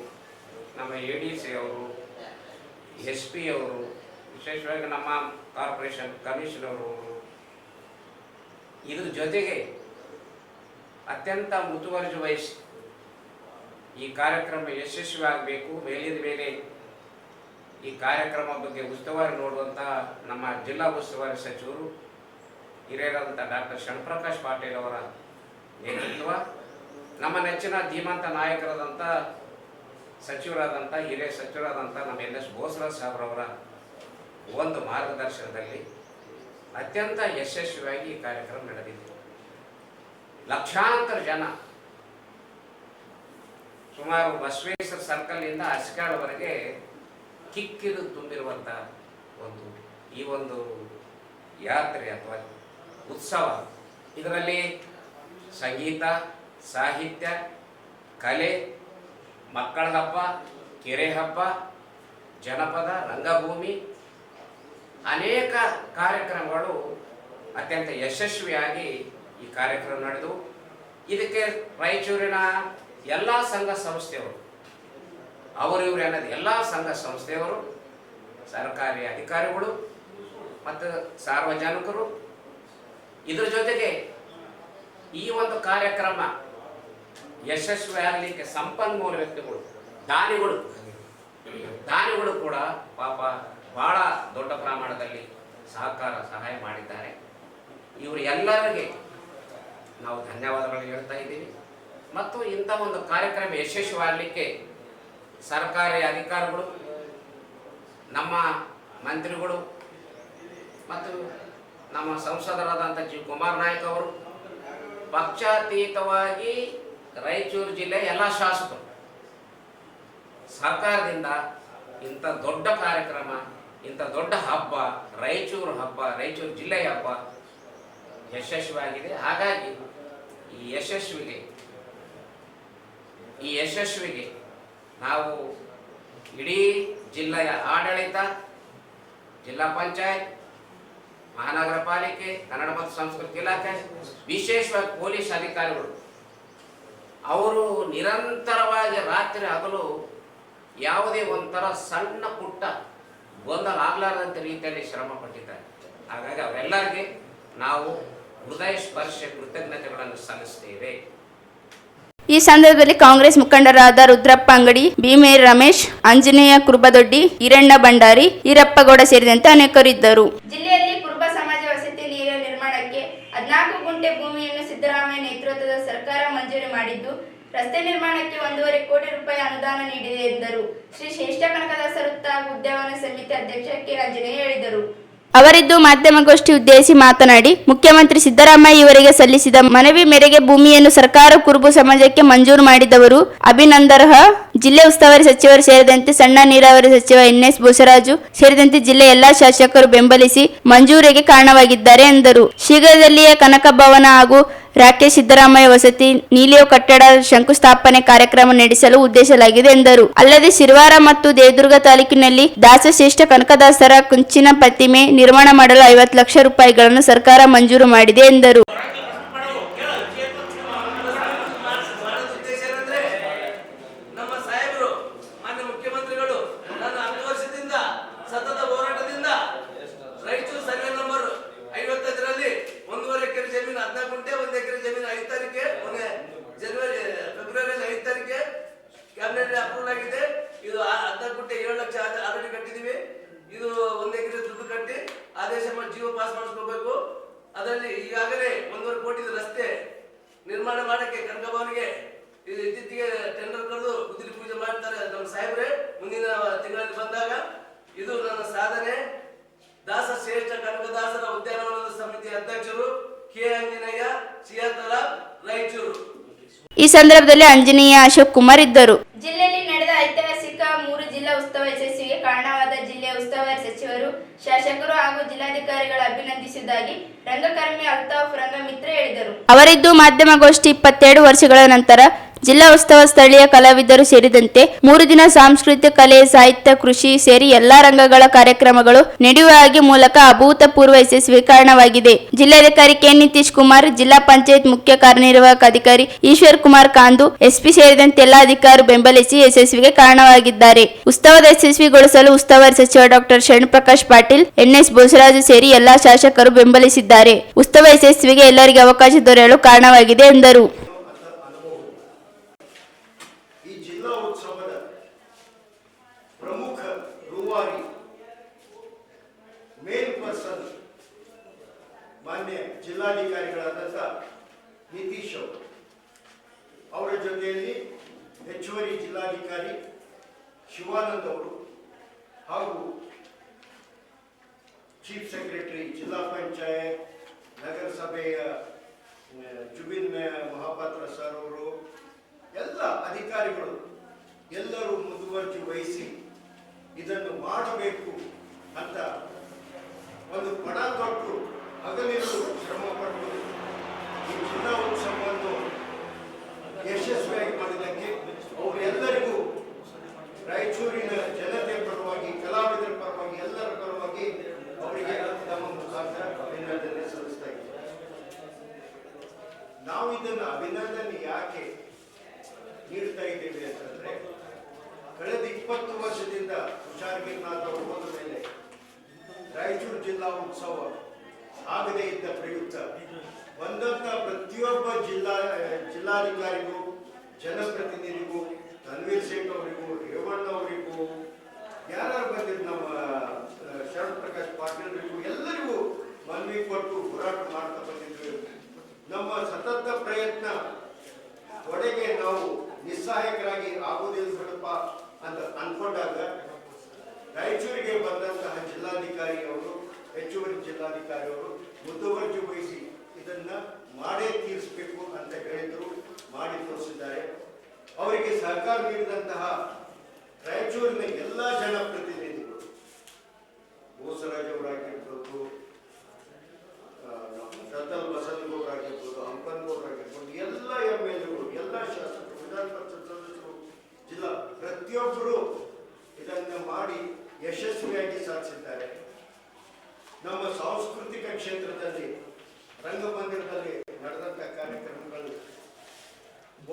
ನಮ್ಮ ADC ಅವರು, SP ಅವರು, ವಿಶೇಷವಾಗಿ ನಮ್ಮ ಕಾರ್ಪೊರೇಷನ್ ಕಮಿಷನರ್ ಅವರು, ಇದ್ರ ಜೊತೆಗೆ ಅತ್ಯಂತ ಮುತುವರ್ಜಿ ವಹಿಸಿ ಈ ಕಾರ್ಯಕ್ರಮ ಯಶಸ್ವಿ ಆಗಬೇಕು. ಮೇಲಿನ ಮೇಲೆ ಈ ಕಾರ್ಯಕ್ರಮ ಬಗ್ಗೆ ಉಸ್ತುವಾರಿ ನೋಡುವಂಥ ನಮ್ಮ ಜಿಲ್ಲಾ ಉಸ್ತುವಾರಿ ಸಚಿವರು ಹಿರಿಯರಾದಂಥ ಡಾಕ್ಟರ್ ಷಣ್ಪ್ರಕಾಶ್ ಪಾಟೀಲ್ ಅವರ ನೇತೃತ್ವ, ನಮ್ಮ ನೆಚ್ಚಿನ ಧೀಮಂತ ನಾಯಕರಾದಂಥ ಸಚಿವರಾದಂಥ ಹಿರಿಯ ಸಚಿವರಾದಂಥ ನಮ್ಮ ಎನ್.ಎಸ್. ಬೋಸರಾಜ್ ಸಾಹೇಬ್ರವರ ಒಂದು ಮಾರ್ಗದರ್ಶನದಲ್ಲಿ ಅತ್ಯಂತ ಯಶಸ್ವಿಯಾಗಿ ಈ ಕಾರ್ಯಕ್ರಮ ನಡೆದಿದೆ. ಲಕ್ಷಾಂತರ ಜನ ಸುಮಾರು ಬಸವೇಶ್ವರ ಸರ್ಕಲ್ನಿಂದ ಅಸ್ಕಾಳವರೆಗೆ ಕಿಕ್ಕಿದು ತುಂಬಿರುವಂಥ ಈ ಒಂದು ಯಾತ್ರೆ ಅಥವಾ ಉತ್ಸವ. ಇದರಲ್ಲಿ ಸಂಗೀತ, ಸಾಹಿತ್ಯ, ಕಲೆ, ಮಕ್ಕಳ ಹಬ್ಬ, ಕೆರೆ ಹಬ್ಬ, ಜನಪದ, ರಂಗಭೂಮಿ, ಅನೇಕ ಕಾರ್ಯಕ್ರಮಗಳು ಅತ್ಯಂತ ಯಶಸ್ವಿಯಾಗಿ ಈ ಕಾರ್ಯಕ್ರಮ ನಡೆದು ಇದಕ್ಕೆ ರಾಯಚೂರಿನ ಎಲ್ಲ ಸಂಘ ಸಂಸ್ಥೆಯವರು, ಇವರು ಅನ್ನೋದು ಎಲ್ಲ ಸಂಘ ಸಂಸ್ಥೆಯವರು, ಸರ್ಕಾರಿ ಅಧಿಕಾರಿಗಳು ಮತ್ತು ಸಾರ್ವಜನಿಕರು, ಇದರ ಜೊತೆಗೆ ಈ ಒಂದು ಕಾರ್ಯಕ್ರಮ ಯಶಸ್ವಿ ಆಗಲಿಕ್ಕೆ ಸಂಪನ್ಮೂಲ ವ್ಯಕ್ತಿಗಳು, ದಾನಿಗಳು ಕೂಡ ಪಾಪ ಬಹಳ ದೊಡ್ಡ ಪ್ರಮಾಣದಲ್ಲಿ ಸಹಾಯ ಮಾಡಿದ್ದಾರೆ. ಇವರು ಎಲ್ಲರಿಗೆ ನಾವು ಧನ್ಯವಾದಗಳನ್ನು ಹೇಳ್ತಾ ಇದ್ದೀವಿ. ಮತ್ತು ಇಂಥ ಒಂದು ಕಾರ್ಯಕ್ರಮ ಯಶಸ್ವಿಯಾಗಲಿಕ್ಕೆ ಸರ್ಕಾರಿ ಅಧಿಕಾರಿಗಳು, ನಮ್ಮ ಮಂತ್ರಿಗಳು ಮತ್ತು ನಮ್ಮ ಸಂಸದರಾದಂಥ ಕುಮಾರ್ ನಾಯಕ್ ಅವರು, ಪಕ್ಷಾತೀತವಾಗಿ ರಾಯಚೂರು ಜಿಲ್ಲೆಯ ಎಲ್ಲ ಶಾಸಕರು ಸರ್ಕಾರದಿಂದ ಇಂಥ ದೊಡ್ಡ ಕಾರ್ಯಕ್ರಮ, ಇಂಥ ದೊಡ್ಡ ಹಬ್ಬ, ರಾಯಚೂರು ಹಬ್ಬ, ರಾಯಚೂರು ಜಿಲ್ಲೆಯ ಹಬ್ಬ ಯಶಸ್ವಿಯಾಗಿದೆ. ಹಾಗಾಗಿ ಈ ಯಶಸ್ವಿಗೆ ನಾವು ಇಡೀ ಜಿಲ್ಲೆಯ ಆಡಳಿತ, ಜಿಲ್ಲಾ ಪಂಚಾಯತ್, ಮಹಾನಗರ ಪಾಲಿಕೆ, ಕನ್ನಡ ಮತ್ತು ಸಂಸ್ಕೃತಿ ಇಲಾಖೆ, ವಿಶೇಷವಾಗಿ ಪೊಲೀಸ್ ಅಧಿಕಾರಿಗಳು, ಅವರು ನಿರಂತರವಾಗಿ ರಾತ್ರಿ ಹಗಲು ಯಾವುದೇ ಒಂಥರ ಸಣ್ಣ ಪುಟ್ಟ ಗೊಂದಲ ಆಗಲಾರದಂಥ ರೀತಿಯಲ್ಲಿ ಶ್ರಮ ಪಟ್ಟಿದ್ದಾರೆ. ಹಾಗಾಗಿ ಅವರೆಲ್ಲರಿಗೆ ನಾವು ಹೃದಯ ಸ್ಪರ್ಶ ಕೃತಜ್ಞತೆಗಳನ್ನು ಸಲ್ಲಿಸ್ತೇವೆ. ಈ ಸಂದರ್ಭದಲ್ಲಿ ಕಾಂಗ್ರೆಸ್ ಮುಖಂಡರಾದ ರುದ್ರಪ್ಪ ಅಂಗಡಿ, ಭೀಮೇರ್ ರಮೇಶ್, ಆಂಜನೇಯ ಕುರುಬದೊಡ್ಡಿ, ಈರಣ್ಣ ಭಂಡಾರಿ, ಈರಪ್ಪಗೌಡ ಸೇರಿದಂತೆ ಅನೇಕರಿದ್ದರು. ಜಿಲ್ಲೆಯಲ್ಲಿ ಕುರುಬ ಸಮಾಜ ವಸತಿ ನೀರಿನ ನಿರ್ಮಾಣಕ್ಕೆ 14 ಗುಂಟೆ ಭೂಮಿಯನ್ನು ಸಿದ್ದರಾಮಯ್ಯ ನೇತೃತ್ವದ ಸರ್ಕಾರ ಮಂಜೂರು ಮಾಡಿದ್ದು, ರಸ್ತೆ ನಿರ್ಮಾಣಕ್ಕೆ 1.5 ಕೋಟಿ ರೂಪಾಯಿ ಅನುದಾನ ನೀಡಿದೆ ಎಂದರು. ಶ್ರೀ ಶ್ರೇಷ್ಠ ಕನಕದಾಸ ವೃತ್ತ ಉದ್ಯಾನವನ ಸಮಿತಿ ಅಧ್ಯಕ್ಷ ಕೆ ಆಂಜನೇಯ ಹೇಳಿದರು. ಅವರಿದ್ದು ಮಾಧ್ಯಮಗೋಷ್ಠಿ ಉದ್ದೇಶಿಸಿ ಮಾತನಾಡಿ, ಮುಖ್ಯಮಂತ್ರಿ ಸಿದ್ದರಾಮಯ್ಯ ಇವರಿಗೆ ಸಲ್ಲಿಸಿದ ಮನವಿ ಮೇರೆಗೆ ಭೂಮಿಯನ್ನು ಸರ್ಕಾರ ಕುರುಬು ಸಮಾಜಕ್ಕೆ ಮಂಜೂರು ಮಾಡಿದವರು ಅಭಿನಂದರ್ಹ. ಜಿಲ್ಲೆ ಉಸ್ತುವಾರಿ ಸಚಿವರು ಸೇರಿದಂತೆ ಸಣ್ಣ ನೀರಾವರಿ ಸಚಿವ NS ಬೋಸರಾಜು ಸೇರಿದಂತೆ ಜಿಲ್ಲೆಯ ಎಲ್ಲಾ ಶಾಸಕರು ಬೆಂಬಲಿಸಿ ಮಂಜೂರಿಗೆ ಕಾರಣವಾಗಿದ್ದಾರೆ ಎಂದರು. ಶೀಘ್ರದಲ್ಲಿಯೇ ಕನಕ ಭವನ ಹಾಗೂ ರಾಕೇಶ್ ಸಿದ್ದರಾಮಯ್ಯ ವಸತಿ ನೀಲಿಯೋ ಕಟ್ಟಡ ಶಂಕುಸ್ಥಾಪನೆ ಕಾರ್ಯಕ್ರಮ ನಡೆಸಲು ಉದ್ದೇಶಿಸಲಾಗಿದೆ ಎಂದರು. ಅಲ್ಲದೆ ಶಿರವಾರ ಮತ್ತು ದೇವದುರ್ಗ ತಾಲೂಕಿನಲ್ಲಿ ದಾಸಶ್ರೇಷ್ಠ ಕನಕದಾಸರ ಕುಂಚಿನ ಪ್ರತಿಮೆ ನಿರ್ಮಾಣ ಮಾಡಲು 50 ಲಕ್ಷ ರೂಪಾಯಿಗಳನ್ನು ಸರ್ಕಾರ ಮಂಜೂರು ಮಾಡಿದೆ ಎಂದರು. ಅಪ್ರೂವಲ್ ಆಗಿದೆ. ಇದು 14 ಗುಂಟೆ 7 ಲಕ್ಷ ಆಲ್ರೆಡಿ ಕಟ್ಟಿದೀವಿ. ಇದು 1 ಎಕರೆ ದುಡ್ಡು ಕಟ್ಟಿ ಆದೇಶ ಮಾಡಿ ಜೀವ ಪಾಸ್ ಮಾಡಿಸ್ಕೋಬೇಕು. ಅದರಲ್ಲಿ ಈಗಾಗಲೇ 1.5 ಕೋಟಿ ರಸ್ತೆ ನಿರ್ಮಾಣ ಮಾಡಕ್ಕೆ ಕನಕ ಭವನಿಗೆ ಇತ್ತೀಚೆಗೆ ಟೆಂಡರ್ ಕರೆದು ಗುದ್ದಿಲಿ ಪೂಜೆ ಮಾಡ್ತಾರೆ ನಮ್ಮ ಸಾಹೇಬ್ರೆ. ಮುಂದಿನ ತಿಂಗಳಲ್ಲಿ ಬಂದಾಗ ಇದು ನನ್ನ ಸಾಧನೆ. ದಾಸ ಶ್ರೇಷ್ಠ ಕನಕದಾಸರ ಉದ್ಯಾನವನದ ಸಮಿತಿ ಅಧ್ಯಕ್ಷರು ಕೆ ಆಂಜನೇಯ, ಸಿಯಾತಲ, ರಾಯಚೂರು. ಈ ಸಂದರ್ಭದಲ್ಲಿ ಆಂಜನೇಯ, ಅಶೋಕ್ ಕುಮಾರ್ ಇದ್ದರು. ಜಿಲ್ಲೆಯಲ್ಲಿ ನಡೆದ ಐತಿಹಾಸಿಕ 3 ಜಿಲ್ಲಾ ಉತ್ಸವ ಯಶಸ್ವಿಗೆ ಕಾರಣವಾದ ಜಿಲ್ಲೆಯ ಉಸ್ತುವಾರಿ ಸಚಿವರು, ಶಾಸಕರು ಹಾಗೂ ಜಿಲ್ಲಾಧಿಕಾರಿಗಳು ಅಭಿನಂದಿಸುವುದಾಗಿ ರಂಗಕರ್ಮಿ ಅಲ್ತಾಫ್ ರಂಗಮಿತ್ರ ಹೇಳಿದರು. ಅವರಿದ್ದು ಮಾಧ್ಯಮಗೋಷ್ಠಿ 22 ವರ್ಷಗಳ ನಂತರ ಜಿಲ್ಲಾ ಉತ್ಸವ ಸ್ಥಳೀಯ ಕಲಾವಿದರು ಸೇರಿದಂತೆ 3 ದಿನ ಸಾಂಸ್ಕೃತಿಕ ಕಲೆ, ಸಾಹಿತ್ಯ, ಕೃಷಿ ಸೇರಿ ಎಲ್ಲಾ ರಂಗಗಳ ಕಾರ್ಯಕ್ರಮಗಳು ನಡೆಯುವ ಮೂಲಕ ಅಭೂತಪೂರ್ವ ಯಶಸ್ವಿಗೆ ಕಾರಣವಾಗಿದೆ. ಜಿಲ್ಲಾಧಿಕಾರಿ ಕೆ ನಿತೀಶ್ ಕುಮಾರ್, ಜಿಲ್ಲಾ ಪಂಚಾಯತ್ ಮುಖ್ಯ ಕಾರ್ಯನಿರ್ವಾಹಕ ಅಧಿಕಾರಿ ಈಶ್ವರ್ ಕುಮಾರ್ ಕಾಂದು, SP ಸೇರಿದಂತೆ ಎಲ್ಲ ಅಧಿಕಾರಿಗಳು ಬೆಂಬಲಿಸಿ ಯಶಸ್ವಿಗೆ ಕಾರಣವಾಗಿದ್ದಾರೆ. ಉತ್ಸವದ ಯಶಸ್ವಿಗೊಳಿಸಲು ಉಸ್ತುವಾರಿ ಸಚಿವ ಡಾಕ್ಟರ್ ಶರಣಪ್ರಕಾಶ್ ಪಾಟೀಲ್, NS ಬೋಸರಾಜು ಸೇರಿ ಎಲ್ಲಾ ಶಾಸಕರು ಬೆಂಬಲಿಸಿದ್ದಾರೆ. ಉತ್ಸವ ಯಶಸ್ವಿಗೆ ಎಲ್ಲರಿಗೆ ಅವಕಾಶ ದೊರೆಯಲು ಕಾರಣವಾಗಿದೆ ಎಂದರು. ಪ್ರಮುಖ ರೂವಾರಿ ಮೇನ್ ಪರ್ಸನ್ ಮಾನ್ಯ ಜಿಲ್ಲಾಧಿಕಾರಿಗಳಾದಂಥ ನಿತೀಶ್ ಅವರು, ಅವರ ಜೊತೆಯಲ್ಲಿ ಹೆಚ್ಚುವರಿ ಜಿಲ್ಲಾಧಿಕಾರಿ ಶಿವಾನಂದ್ ಅವರು ಹಾಗೂ ಚೀಫ್ ಸೆಕ್ರೆಟರಿ ಜಿಲ್ಲಾ ಪಂಚಾಯತ್ ನಗರಸಭೆಯ ಜುಬಿನ್ ಮಹಾಪಾತ್ರ ಸರ್ ಅವರು, ಎಲ್ಲ ಅಧಿಕಾರಿಗಳು ಎಲ್ಲರೂ ಮುತುವರ್ಜಿ ವಹಿಸಿ ಇದನ್ನು ಅಂತ ಒಂದು ಪಣ ತೊಟ್ಟು ಹಗಲಿರುಳು ಶ್ರಮ ಪಟ್ಟು ಈ ಜಿಲ್ಲಾ ಉತ್ಸವವನ್ನು ಯಶಸ್ವಿಯಾಗಿ ಮಾಡಿದ್ದಕ್ಕೆ ಅವರೆಲ್ಲರಿಗೂ ರಾಯಚೂರಿನ ಜನತೆ ಪರವಾಗಿ, ಕಲಾವಿದರ ಪರವಾಗಿ, ಎಲ್ಲರ ಪರವಾಗಿ ಅವರಿಗೆ ನಮ್ಮ ಮುಖಾಂತರ ಅಭಿನಂದನೆ ಸಲ್ಲಿಸ್ತಾ ಇದ್ದೇವೆ. ನಾವು ಇದನ್ನು ಅಭಿನಂದನೆ ಯಾಕೆ ನೀಡ್ತಾ ಇದ್ದೇವೆ ಅಂತಂದ್ರೆ, ಕಳೆದ 20 ವರ್ಷದಿಂದ ತುಷಾರಗಿರಿನಾಥ್ ಅವರು ಹೋದ ಮೇಲೆ ರಾಯಚೂರು ಜಿಲ್ಲಾ ಉತ್ಸವ ಆಗದೇ ಇದ್ದ ಪ್ರಯುಕ್ತ ಬಂದಂತ ಪ್ರತಿಯೊಬ್ಬ ಜಿಲ್ಲಾಧಿಕಾರಿಗೂ, ಜನಪ್ರತಿನಿಧಿಗೂ, ತನ್ವೀರ್ ಸೇಠ್ ಅವರಿಗೂ, ರೇವಣ್ಣ ಅವರಿಗೂ, ಯಾರು ಬಂದಿದ್ದು ನಮ್ಮ ಶರತ್ ಪ್ರಕಾಶ್ ಪಾಟೀಲ್ರಿಗೂ ಎಲ್ಲರಿಗೂ ಮನವಿ ಕೊಟ್ಟು ಹೋರಾಟ ಮಾಡ್ತಾ ಬಂದಿದ್ವಿ. ನಮ್ಮ ಸತತ ಪ್ರಯತ್ನ ಒಡೆಗೆ ನಾವು ನಿಸ್ಸಹಾಯಕರಾಗಿ ಆಗುವುದಿಲ್ಲ ಬಿಡಪ್ಪ ಅಂತ ಅನ್ಕೊಂಡಾಗ ರಾಯಚೂರಿಗೆ ಬಂದಂತಹ ಜಿಲ್ಲಾಧಿಕಾರಿ ಅವರು, ಹೆಚ್ಚುವರಿ ಜಿಲ್ಲಾಧಿಕಾರಿ ಅವರು ಮುತುವರ್ಜಿ ವಹಿಸಿ ಇದನ್ನ ಮಾಡೇ ತೀರಿಸಬೇಕು ಅಂತ ಹೇಳಿದ್ರು, ಮಾಡಿ ತೋರಿಸಿದ್ದಾರೆ. ಅವರಿಗೆ ಸಹಕಾರ ನೀಡಿದಂತಹ ರಾಯಚೂರಿನ ಎಲ್ಲ ಜನಪ್ರತಿನಿಧಿಗಳು, ಬೋಸರಾಜ್ ಅವರಾಗಿರ್ಬೋದು, ರತಲ್ ಬಸನಗೌಡರಾಗಿರ್ಬೋದು, ಹಂಪನಗೌಡರಾಗಿರ್ಬೋದು, ಎಲ್ಲ MLAಗಳು, ಎಲ್ಲ ಶಾಸಕರು, ವಿಧಾನ ಪರಿಷತ್ ಸದಸ್ಯರು, ಜಿಲ್ಲಾ ಪ್ರತಿಯೊಬ್ಬರು ಇದನ್ನು ಮಾಡಿ ಯಶಸ್ವಿಯಾಗಿ ಸಾಧಿಸಿದ್ದಾರೆ. ನಮ್ಮ ಸಾಂಸ್ಕೃತಿಕ ಕ್ಷೇತ್ರದಲ್ಲಿ ರಂಗಮಂದಿರದಲ್ಲಿ ನಡೆದಂತ ಕಾರ್ಯಕ್ರಮಗಳು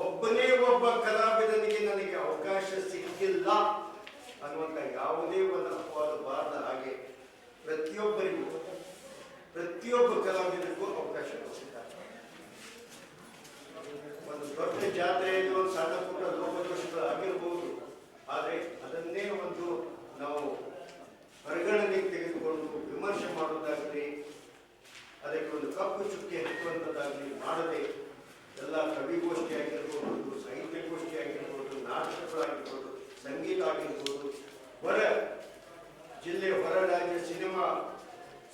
ಒಬ್ಬನೇ ಒಬ್ಬ ಕಲಾವಿದನಿಗೆ ನನಗೆ ಅವಕಾಶ ಸಿಕ್ಕಿಲ್ಲ ಅನ್ನುವಂಥ ಯಾವುದೇ ಒಂದು ಅಪವಾದ ಬಾರದ ಹಾಗೆ ಪ್ರತಿಯೊಬ್ಬರಿಗೂ, ಪ್ರತಿಯೊಬ್ಬ ಕಲಾವಿದರಿಗೂ ಅವಕಾಶ ಕೊಟ್ಟಿದ್ದಾರೆ. ಒಂದು ದೊಡ್ಡ ಜಾತ್ರೆಯಲ್ಲಿ ಒಂದು ಸಣ್ಣ ಪುಟ್ಟ ಲೋಪದೋಷಗಳು ಆಗಿರಬಹುದು, ಆದರೆ ಅದನ್ನೇ ಒಂದು ನಾವು ಪರಿಗಣನೆಗೆ ತೆಗೆದುಕೊಂಡು ವಿಮರ್ಶೆ ಮಾಡುವುದಾಗಲಿ, ಅದಕ್ಕೆ ಒಂದು ಕಪ್ಪು ಚುಕ್ಕೆ ಹಚ್ಚುವಂಥದ್ದಾಗಲಿ ಮಾಡದೆ ಎಲ್ಲ ಕವಿಗೋಷ್ಠಿ ಆಗಿರ್ಬೋದು, ಸಾಹಿತ್ಯಗೋಷ್ಠಿ ಆಗಿರ್ಬೋದು, ನಾಟಕಗಳಾಗಿರ್ಬೋದು, ಸಂಗೀತ ಆಗಿರ್ಬೋದು, ಹೊರ ಜಿಲ್ಲೆ, ಹೊರ ರಾಜ್ಯ ಸಿನಿಮಾ,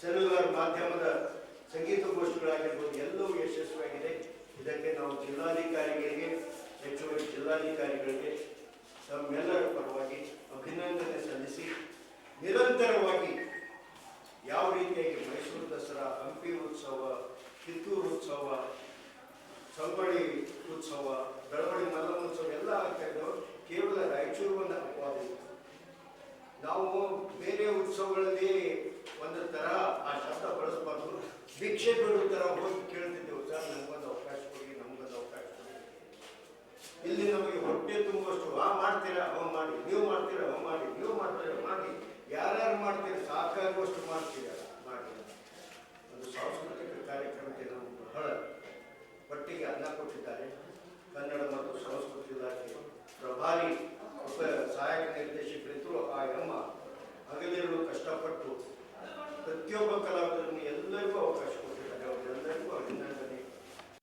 ಸೆಲ್ಯುಲರ್ ಮಾಧ್ಯಮದ ಸಂಗೀತಗೋಷ್ಠಿಗಳಾಗಿರ್ಬೋದು, ಎಲ್ಲವೂ ಯಶಸ್ವಿಯಾಗಿದೆ. ಇದಕ್ಕೆ ನಾವು ಜಿಲ್ಲಾಧಿಕಾರಿಗಳಿಗೆ, ಹೆಚ್ಚುವರಿ ಜಿಲ್ಲಾಧಿಕಾರಿಗಳಿಗೆ ತಮ್ಮೆಲ್ಲರ ಪರವಾಗಿ ಅಭಿನಂದನೆ ಸಲ್ಲಿಸಿ, ನಿರಂತರವಾಗಿ ಯಾವ ರೀತಿಯಾಗಿ ಮೈಸೂರು ದಸರಾ, ಹಂಪಿ ಉತ್ಸವ, ಕಿತ್ತೂರು ಉತ್ಸವ, ಸಂಗೊಳ್ಳಿ ಉತ್ಸವ, ಬೆಳವಡಿ ಮಲ್ಲಮ್ಮೋತ್ಸವ ಎಲ್ಲ ಆಗ್ತಾ ಇದ್ದಾವೆ, ಕೇವಲ ರಾಯಚೂರು ಒಂದು ಅಪವಾದ ಇತ್ತು. ನಾವು ಬೇರೆ ಉತ್ಸವಗಳಲ್ಲಿ ಒಂದು ತರ ಆ ಶಬ್ದ ಬಳಸಬಾರ್ದು, ಭಿಕ್ಷೆ ಬಿಡುವ ತರ ಹೋಗಿ ಕೇಳ್ತಿದ್ದೆವು, ಸರ್ ನಮ್ಗೊಂದು ಅವಕಾಶ ಕೊಡಿ, ನಮ್ಗೊಂದು ಅವಕಾಶ ಕೊಡಿ. ಇಲ್ಲಿ ನಮಗೆ ಹೊಟ್ಟೆ ತುಂಬುವಷ್ಟು ಮಾಡ್ತೀರಾ ಅವ ಮಾಡಿ, ನೀವು ಮಾಡ್ತೀರಾ ಅವ ಮಾಡಿ, ನೀವು ಮಾಡ್ತೀರಾ ಮಾಡಿ, ಯಾರ್ಯಾರು ಮಾಡ್ತೀರಾ ಸಾಕಾಗುವಷ್ಟು ಮಾಡ್ತೀರಾ ಮಾಡಿ. ಒಂದು ಸಾಂಸ್ಕೃತಿಕ ಕಾರ್ಯಕ್ರಮಕ್ಕೆ ನಾವು ಬಹಳ ಪಟ್ಟಿಗೆ ಅನ್ನ ಕೊಟ್ಟಿದ್ದಾರೆ. ಕನ್ನಡ ಮತ್ತು ಸಂಸ್ಕೃತಿ ಇಲಾಖೆ ಪ್ರಭಾರಿ ಉಪ ಸಹಾಯಕ ನಿರ್ದೇಶಕರಿದ್ದರು. ಆ ಅಮ್ಮ ಹಗಲಿರುಳು ಕಷ್ಟಪಟ್ಟು ಪ್ರತಿಯೊಬ್ಬ ಕಲಾವಿದರನ್ನು ಎಲ್ಲರಿಗೂ ಅವಕಾಶ ಕೊಟ್ಟಿದ್ದಾರೆ. ಅವರೆಲ್ಲರಿಗೂ ಅಭಿನಂದನೆ.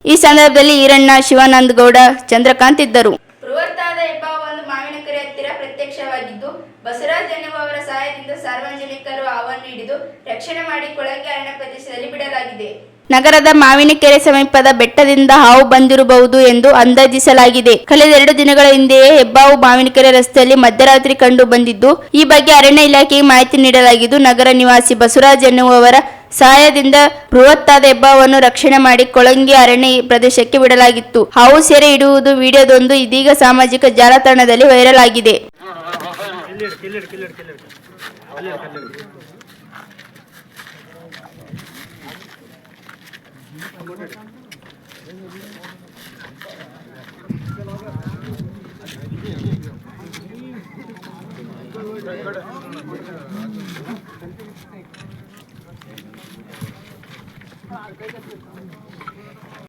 ಈ ಸಂದರ್ಭದಲ್ಲಿ ಈರಣ್ಣ, ಶಿವಾನಂದ ಗೌಡ, ಚಂದ್ರಕಾಂತ್ ಇದ್ದರು. ಬೃಹತ್ತಾದ ಹೆಬ್ಬಾವೊಂದು ಮಾವಿನಕೆರೆ ಹತ್ತಿರ ಪ್ರತ್ಯಕ್ಷವಾಗಿದ್ದು, ಬಸವರಾಜ್ ಎನ್ನುವವರ ಸಹಾಯದಿಂದ ಸಾರ್ವಜನಿಕರು ಹಾವನ್ನು ಹಿಡಿದು ರಕ್ಷಣೆ ಮಾಡಿ ಕೊಳಗೆ ಅರಣ್ಯ ಪ್ರದೇಶದಲ್ಲಿ ಬಿಡಲಾಗಿದೆ. ನಗರದ ಮಾವಿನಕೆರೆ ಸಮೀಪದ ಬೆಟ್ಟದಿಂದ ಹಾವು ಬಂದಿರಬಹುದು ಎಂದು ಅಂದಾಜಿಸಲಾಗಿದೆ. ಕಳೆದ 2 ದಿನಗಳ ಹಿಂದೆಯೇ ಹೆಬ್ಬಾವು ಮಾವಿನಕೆರೆ ರಸ್ತೆಯಲ್ಲಿ ಮಧ್ಯರಾತ್ರಿ ಕಂಡು ಬಂದಿದ್ದು, ಈ ಬಗ್ಗೆ ಅರಣ್ಯ ಇಲಾಖೆಗೆ ಮಾಹಿತಿ ನೀಡಲಾಗಿದ್ದು, ನಗರ ನಿವಾಸಿ ಬಸವರಾಜ್ ಎನ್ನುವವರ ಸಹಾಯದಿಂದ ಬೃಹತ್ತಾದ ಹೆಬ್ಬಾವನ್ನು ರಕ್ಷಣೆ ಮಾಡಿ ಕೊಳಂಗಿ ಅರಣ್ಯ ಪ್ರದೇಶಕ್ಕೆ ಬಿಡಲಾಗಿತ್ತು. ಹಾವು ಸೆರೆ ಹಿಡಿಯುವುದು ವಿಡಿಯೋದೊಂದು ಇದೀಗ ಸಾಮಾಜಿಕ ಜಾಲತಾಣದಲ್ಲಿ ವೈರಲ್ ಆಗಿದೆ.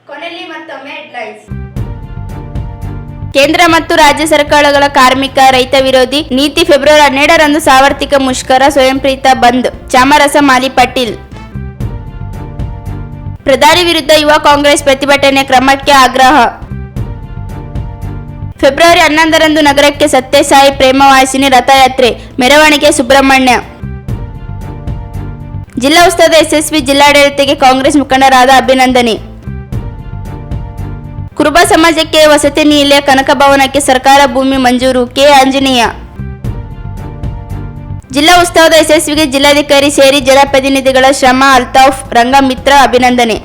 ಕೊನೆಯಲ್ಲಿ ಮತ್ತೊಮ್ಮೆ ಹೆಡ್ಲೈನ್ಸ್. ಕೇಂದ್ರ ಮತ್ತು ರಾಜ್ಯ ಸರ್ಕಾರಗಳ ಕಾರ್ಮಿಕ ರೈತ ವಿರೋಧಿ ನೀತಿ ಫೆಬ್ರವರಿ 12ರಂದು ಸಾರ್ವತ್ರಿಕ ಮುಷ್ಕರ, ಸ್ವಯಂಪ್ರೇರಿತ ಬಂದ್, ಚಾಮರಸ ಮಾಲಿ ಪಾಟೀಲ್. ಪ್ರಧಾನಿ ವಿರುದ್ಧ ಯುವ ಕಾಂಗ್ರೆಸ್ ಪ್ರತಿಭಟನೆ ಕ್ರಮಕ್ಕೆ ಆಗ್ರಹ. ಫೆಬ್ರವರಿ 11ರಂದು ನಗರಕ್ಕೆ ಸತ್ಯಸಾಯಿ ಪ್ರೇಮವಾಸಿನಿ ರಥಯಾತ್ರೆ, ಮೆರವಣಿಗೆ ಸುಬ್ರಹ್ಮಣ್ಯ. ಜಿಲ್ಲಾ ಉತ್ಸವದ ಯಶಸ್ವಿ, ಜಿಲ್ಲಾಡಳಿತಕ್ಕೆ ಕಾಂಗ್ರೆಸ್ ಮುಖಂಡರಾದ ಅಭಿನಂದನೆ. ಕುರುಬ ಸಮಾಜಕ್ಕೆ ವಸತಿ ನಿಲಯ, ಕನಕ ಭವನಕ್ಕೆ ಸರ್ಕಾರ ಭೂಮಿ ಮಂಜೂರು, ಕೆ ಆಂಜನೇಯ. ಜಿಲ್ಲಾ ಉತ್ಸವದ ಯಶಸ್ವಿಗೆ ಜಿಲ್ಲಾಧಿಕಾರಿ ಸೇರಿ ಜನಪ್ರತಿನಿಧಿಗಳ ಶ್ರಮ. ಅಲ್ತಾಫ್ ರಂಗಮಿತ್ರ ಅಭಿನಂದನೆ.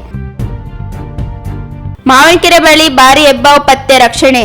ಮಾವಿನಕೆರೆ ಬಳಿ ಭಾರಿ ಹೆಬ್ಬಾವು ಪತ್ತೆ ರಕ್ಷಣೆ.